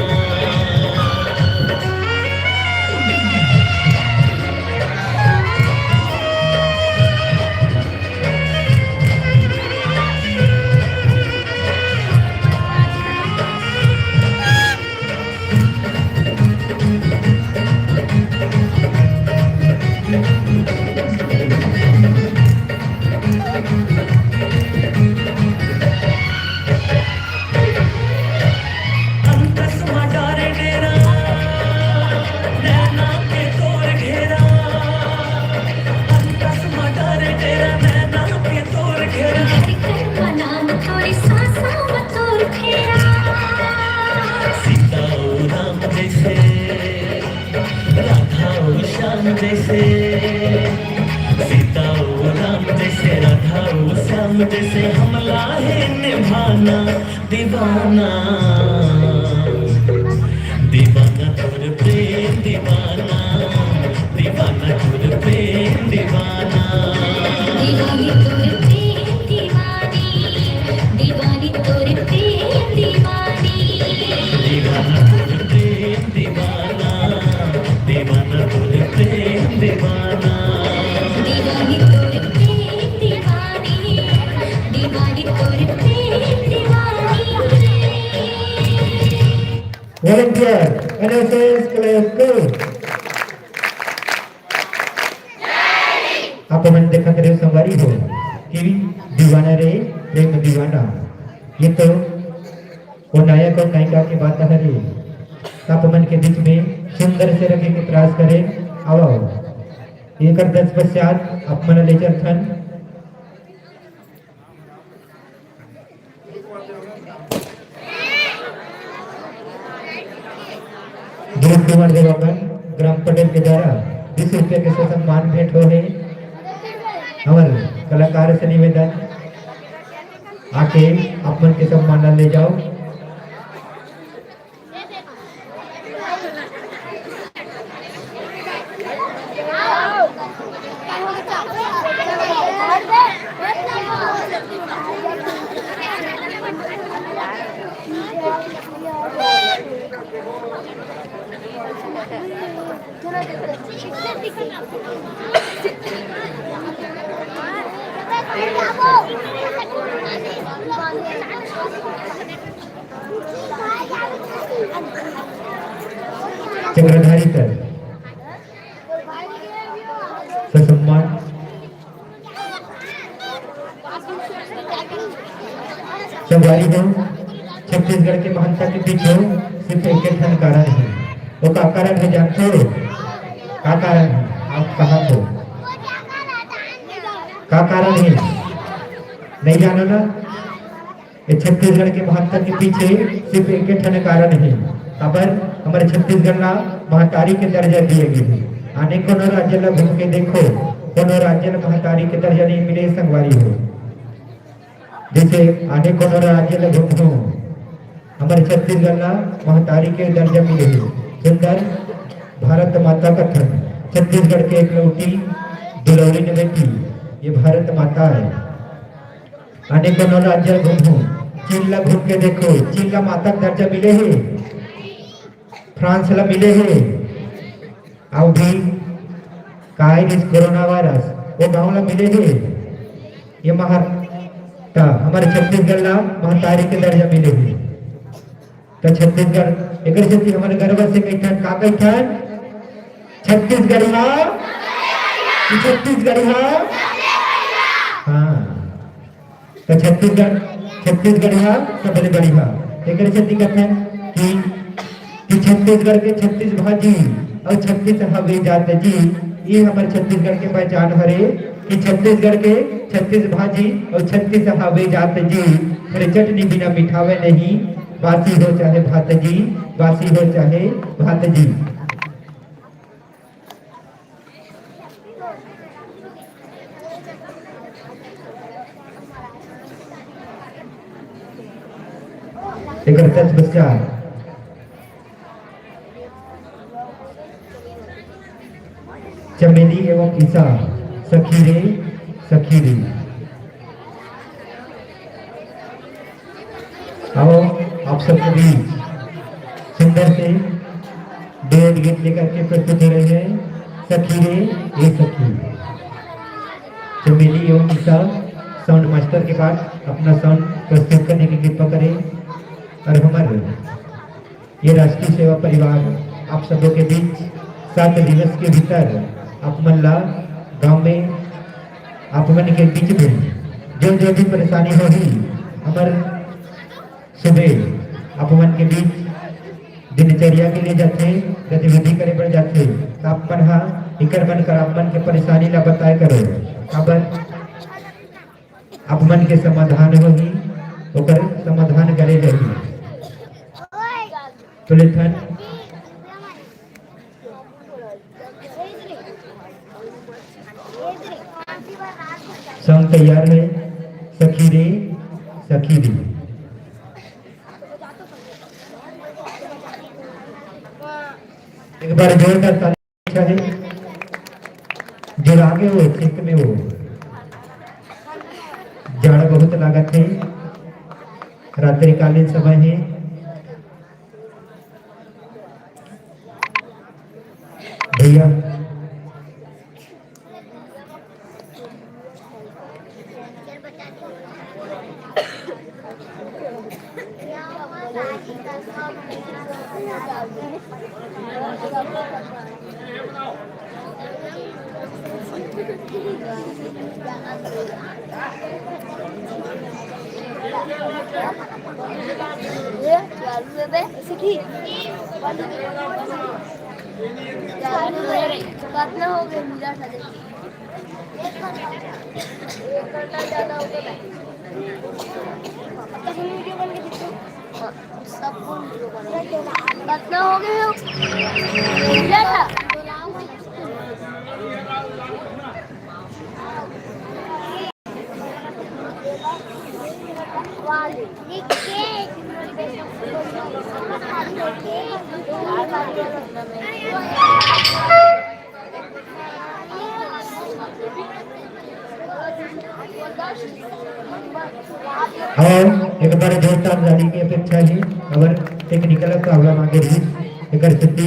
जैसे सीता ओ राम जैसे राधा ओ श्याम जैसे हमला है निभाना दीवाना दीवाना तुर प्रेम दीवाना दीवाना तुर प्रेम दीवाना दीवानी तोरे प्रेम दीवानी दीवानी तोरे प्रेम दीवानी दीवाना तुर प्रेम दीवाना दीवाना तुर प्रेम दीवाना दीवानी तोरे प्रेम दीवानी दीवानी तोरे प्रेम दीवानी Volunteer, NSS Class 2. अपन देखा करे संवारी हो कि दीवाना रे प्रेम दीवाना ये तो वो नायक और नायिका की बात है रे आप मन के बीच में सुंदर से रखे के प्रयास करे आओ एक 10 पश्चात आप मन ले चलथन धूप कुमार देवागन ग्राम पटेल के द्वारा 20 रुपये के सम्मान भेंट हो है हमारे कलाकार से निवेदन आके अपन के सम्मान ले जाओ चक्रधारी कर सम्मान संगवारी हो छत्तीसगढ़ के महानता के पीछे सिर्फ एक ठन कारण है वो का कारण है जानते हो का कारण है आप कहा तो का कारण है नहीं जानो ना ये छत्तीसगढ़ के महानता के पीछे सिर्फ एक ठन कारण है खबर हमारे छत्तीसगढ़ ना महतारी के दर्जा दिए गए हैं आने को राज्य ला घूम के देखो कोनो राज्य में महतारी के दर्जा नहीं मिले संगवारी हो जैसे आने को राज्य ला घूमो हमारे छत्तीसगढ़ ना महतारी के दर्जा मिले हैं सुंदर भारत माता का थन छत्तीसगढ़ के एक लौटी दुलौरी ने बेटी ये भारत माता है आने को राज्य घूमो चीन ला घूम के देखो चीन ला माता का दर्जा मिले है फ्रांस ला मिले है अब भी काइस कोरोना वायरस वो गाँव ला मिले है ये महत्ता हमारे छत्तीसगढ़ ला महतारी के दर्जा मिले है तो छत्तीसगढ़ एक हमारे गर्व से कहते का कहते छत्तीसगढ़ छत्तीसगढ़ हाँ तो छत्तीसगढ़ सबसे बढ़िया एक कहते हैं कि छत्तीसगढ़ के 36 भाजी और 36 हवे जात जी ये हमारे छत्तीसगढ़ के पहचान हरे कि छत्तीसगढ़ के 36 भाजी और 36 हवे जात जी हरे चटनी बिना मिठावे नहीं बासी हो चाहे भात जी बासी हो चाहे भात जी एक 10 बच्चा चमेली एवं ईसा सखी रे सखी रे। आओ आप सबके बीच सुंदर से डेढ़ गीत लेकर के प्रस्तुत हो रहे हैं। सखी रे ये सखी। चमेली एवं ईसा साउंड मास्टर के पास अपना साउंड प्रस्तुत करने की कृपा करें। और हमारे ये राष्ट्रीय सेवा परिवार आप सबों के बीच 7 दिवस के भीतर आप मल्ला गांव में आप मन के बीच में जो भी परेशानी होगी हमारे सुबह आप मन के बीच दिनचर्या के लिए जाते गतिविधि करे बढ़ जाते आप मन हाँ इकर मन कर आप मन के परेशानी ला बताए करो अब आप मन के समाधान होगी ओकर समाधान करे रही तो लेथन सॉन्ग तैयार है। सखी रे सखी रे। एक बार जोरदार ताली है जो आगे हो क्षेत्र में हो जाड़ा बहुत लागत है रात्रिकालीन समय है। भैया कितना हो गए और एक बार जोरदार ताली की अपेक्षा है। अगर टेक्निकल प्रॉब्लम आगे भी एक स्थिति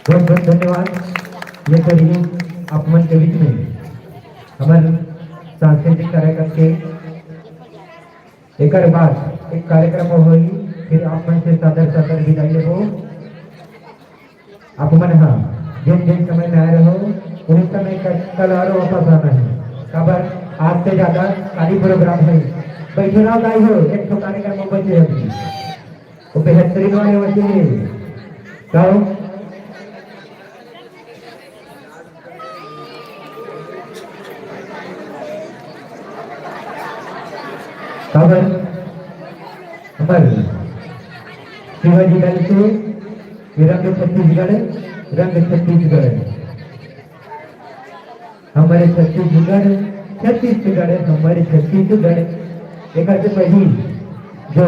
बहुत बहुत धन्यवाद। ये करिए आप मन के बीच में हमारे सांस्कृतिक कार्यक्रम के एक बाद एक कार्यक्रम हुई, फिर आप मन से सादर सादर विदाई ले हो। आप मन हाँ जिन जिन समय में आ रहे हो उन समय कल और वापस आना है। खबर आज से ज्यादा खाली प्रोग्राम है, बैठे ना गाई हो एक तो कार्यक्रम में बचे अभी वो बेहतरीन वाले बचे गाओ। खबर हमारे शिवाजी दल से रंग छत्तीसगढ़, रंग छत्तीसगढ़ हमारे छत्तीसगढ़, छत्तीसगढ़ हमारे छत्तीसगढ़। एक से पहली जो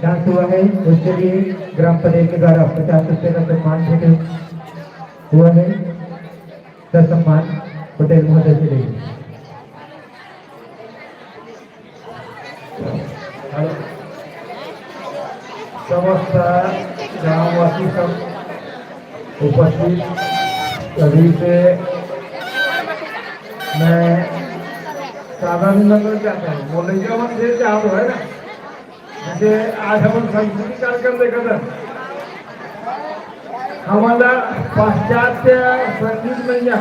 डांस हुआ है उसके लिए ग्राम पंचायत के द्वारा 50 रुपये का सम्मान भेंट हुआ है। सर सम्मान पटेल महोदय से लेंगे। समस्त ग्रामवासी सब उपस्थित सभी से मैं साधारण नगर चाहता हूँ। मोलिका मन से चाहते है ना, जैसे आज हम संस्कृति कार्यक्रम देखा था, हमारा पाश्चात्य संगीत नहीं है,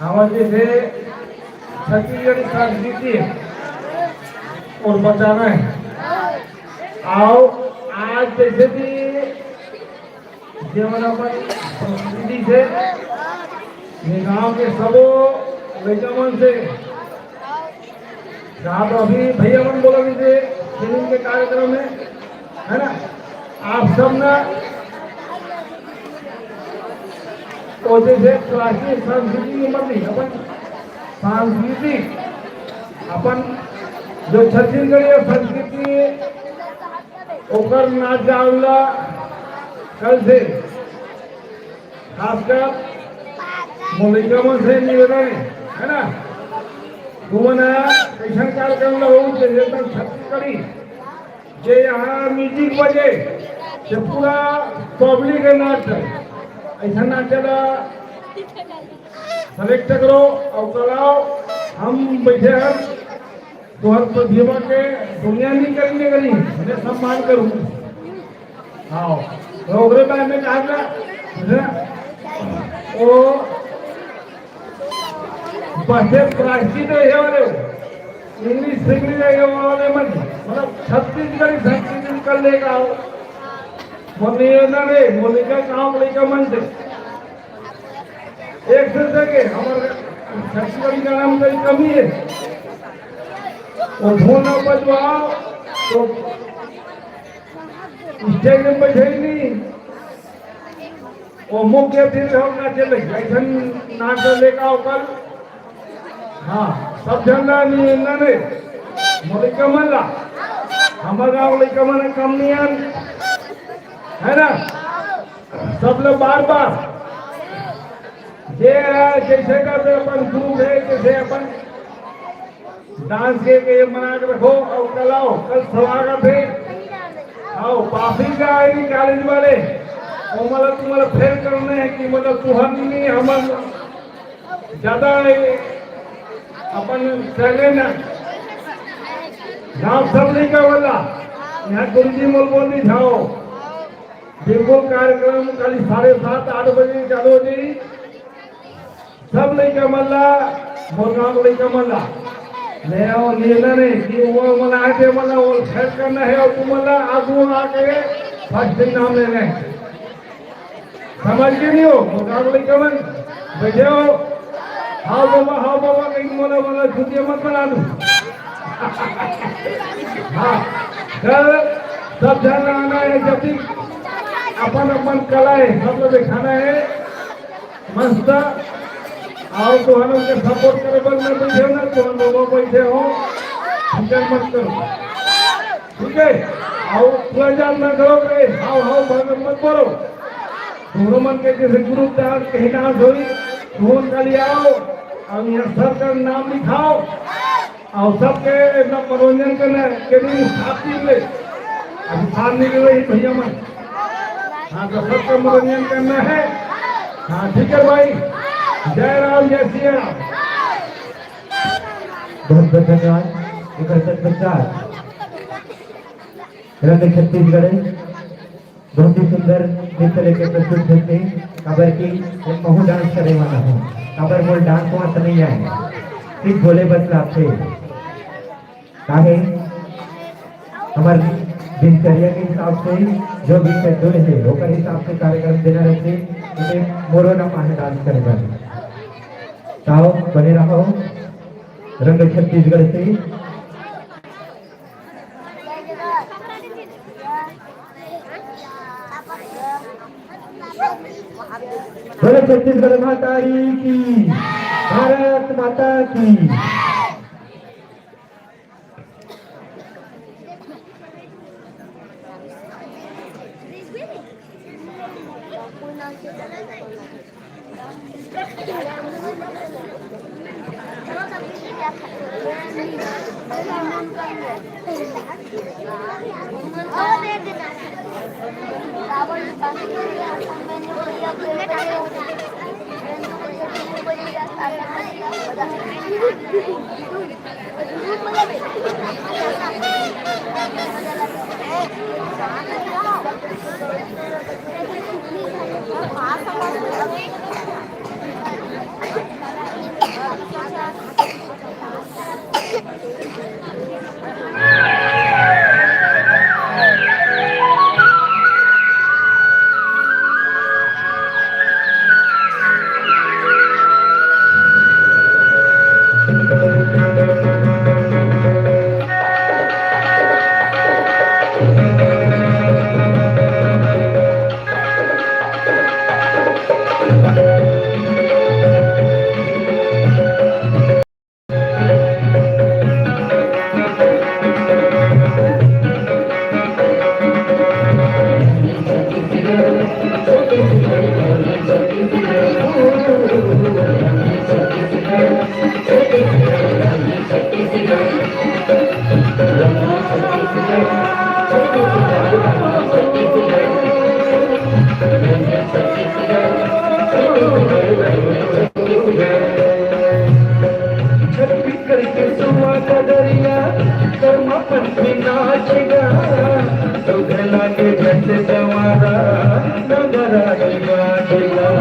हमारे जैसे छत्तीसगढ़ी संस्कृति और बचाना है। आओ आज जैसे भी जीवन संस्कृति से गाँव के सबो लड़का से साहब अभी भैया मन बोला से फिल्म के कार्यक्रम में है ना, आप सब ना तो जैसे क्लासिक संस्कृति की मत नहीं अपन सांस्कृतिक अपन जो छत्तीसगढ़ी संस्कृति ओकर नाच गावला कल से खासकर मोलिका मन से निवेदन है ना, तुमन कैसा कार्यक्रम हो छत्तीसगढ़ी जे यहाँ म्यूजिक बजे से पूरा पब्लिक है नाच ऐसा नाचेला सेलेक्ट करो और कराओ। हम बैठे हैं तुहर प्रतिभा के दुनिया नहीं करने गली उन्हें सम्मान करूँ। हाँ ओकरे बारे में कहा वो बच्चे प्राचीन है वाले इंग्लिश सिंग्लिश है वाले मन मतलब छत्तीसगढ़ी संस्कृति कर लेगा मोलिका रे मोलिका काम लेकर मन से एक से के हमारे छत्तीसगढ़ी का नाम कहीं कमी है। और ढोल न बजवाओ तो स्टेज में बैठे नहीं और मुख्य फिर हम नाचे लगे ऐसा नाच लेगा कल। हाँ सब झंडा नहीं ने मोलिका मल्ला हमारे गाँव लेकर मन कम नहीं है ना, सब लोग बार बार जैसे करते अपन ग्रुप है जैसे अपन डांस के मना के रखो और कल आओ कल स्वागत है। आओ पापी का आई कॉलेज वाले और मतलब तुम्हारा फेर करने है कि मतलब तुहर नहीं हम ज्यादा अपन चले ना गाँव सब नहीं का बोला यहाँ गुरुजी मोल बोल नहीं जाओ बिल्कुल कार्यक्रम कल 7:30-8 बजे चालू हो जाए। सब नहीं का मल्ला मोर गाँव नहीं का मल्ला नाही अहो लिहिलं नाही की मला आहे ते मला ओळखायच करणं हे और तुम्हाला आगून आके फर्स्ट नाम लेना है समझ के नहीं हो मुकाबले कमन बैठे हो हाँ बाबा कहीं मला छुट्टी मत बना दो हाँ कल सब ध्यान आना है जब भी अपन कला है सब लोग दिखाना है मस्त आओ तो हम उनके सपोर्ट करे बल में बैठे हो ना तो हम लोगों बैठे हो फिकर मत करो ठीक है आओ पूरा जान ना करो रे आओ भगवान मत बोलो दोनों मन के जैसे ग्रुप डांस कहीं डांस होई फोन कर लिया आओ अब यहाँ सर का नाम लिखाओ और सबके अपना मनोरंजन करना के लिए साथ ले अभी बाहर निकल रही भैया मन हाँ तो सबका मनोरंजन करना है हाँ ठीक है भाई जय राम जय सिया राम बहुत बहुत धन्यवाद एक पश्चात रंग छत्तीसगढ़ बहुत ही सुंदर नृत्य लेकर प्रस्तुत होते काबर की एक महू डांस करे वाला हूँ काबर मोल डांस वहाँ तो नहीं आए सिर्फ बोले बतला थे काहे हमारे दिनचर्या के हिसाब से जो भी शेड्यूल है वो के हिसाब से कार्यक्रम देना रहते उन्हें मोरो ना माहे डांस करेगा ताओ बने रहो रंग छत्तीसगढ़ से बोले छत्तीसगढ़ माता की भारत माता की भैया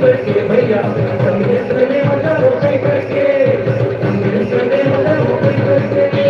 करके भैया संदेश में बजाओ कई करके संदेश में बजाओ कई करके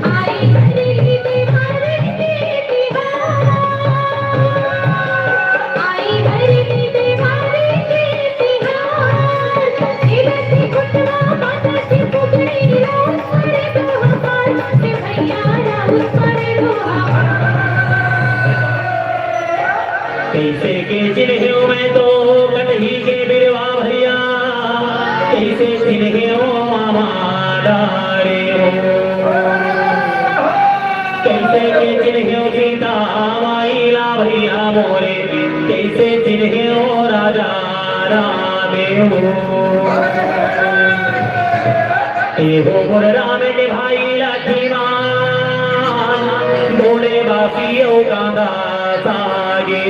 आई हरी बिहारी बिहार आई हरी बिहारी बिहार इधर घुटना माता की पुगड़ी लो पड़े दो हमार के भैया राम पड़े दो कैसे के चिन्ह मैं तो कटही के बिरवा भैया कैसे चिन्ह मामा डारे हो कैसे के चिन्ह सीता माइला भैया मोरे कैसे चिन्ह राजा रामे हो एहो मोर राम के भाई लक्ष्मण बोले बाकी ओ कांदा सागे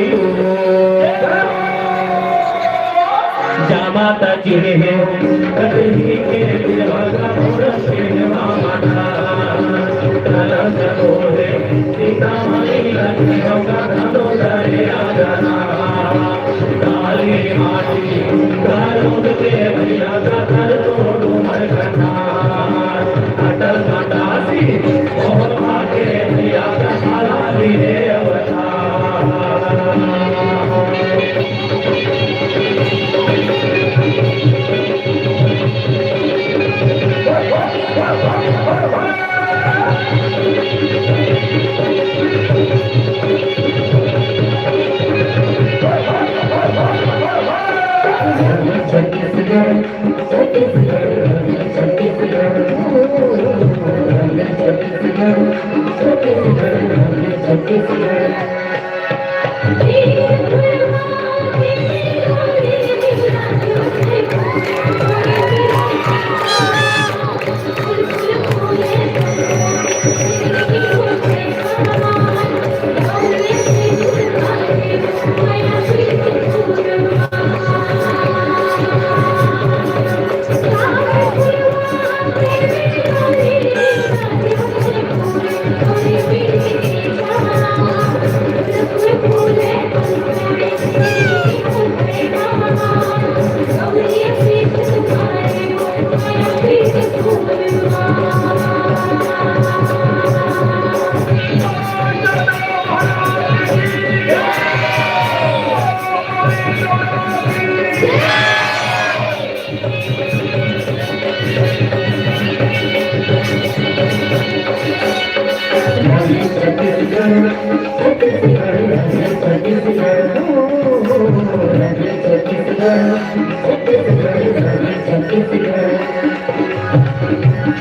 जामाता चिन्ह कटही के बिरवा मोर चिन्ह मामा डारे बोले सीता माइला का धनो करे आजना काली माटी कालों के भैया का कर तोड़ो मर करना अटल मातासी और आगे भैया का काला लिए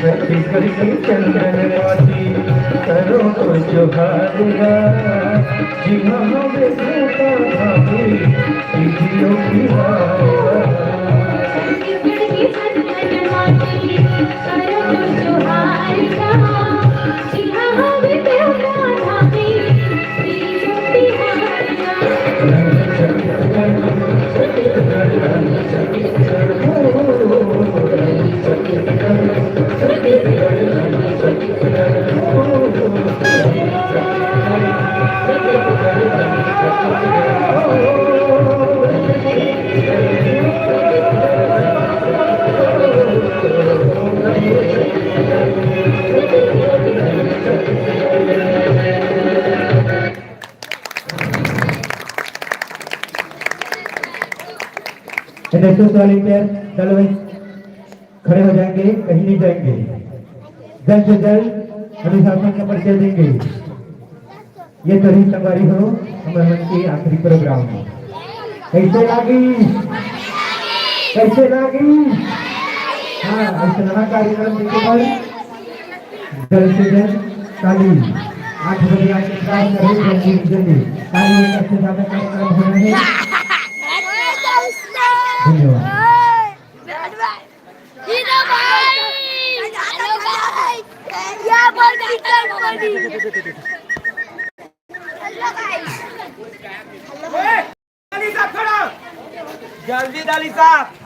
छत्तीसगढ़ की चंदनवासी करो तो जोहारिया जी हमें देता भाभी दीदियों की छत्तीसगढ़ की चंदनवासी करो जो हारिया जी हमें देता भाभी दीदियों की नेशनल वॉलंटियर चलो भाई खड़े हो जाएंगे, कहीं नहीं जाएंगे। जल्द से जल्द अनुशासन का परिचय देंगे। ये तभी संगवारी हो हमारे मन के आखिरी प्रोग्राम में। कैसे लागी हाँ ऐसा कार्यक्रम देखे पर जल्द से जल्द काली 8 बजे आके जल्दी काली सबसे ज्यादा कार्यक्रम होना है। धन्यवाद। जल्दी डाली साहब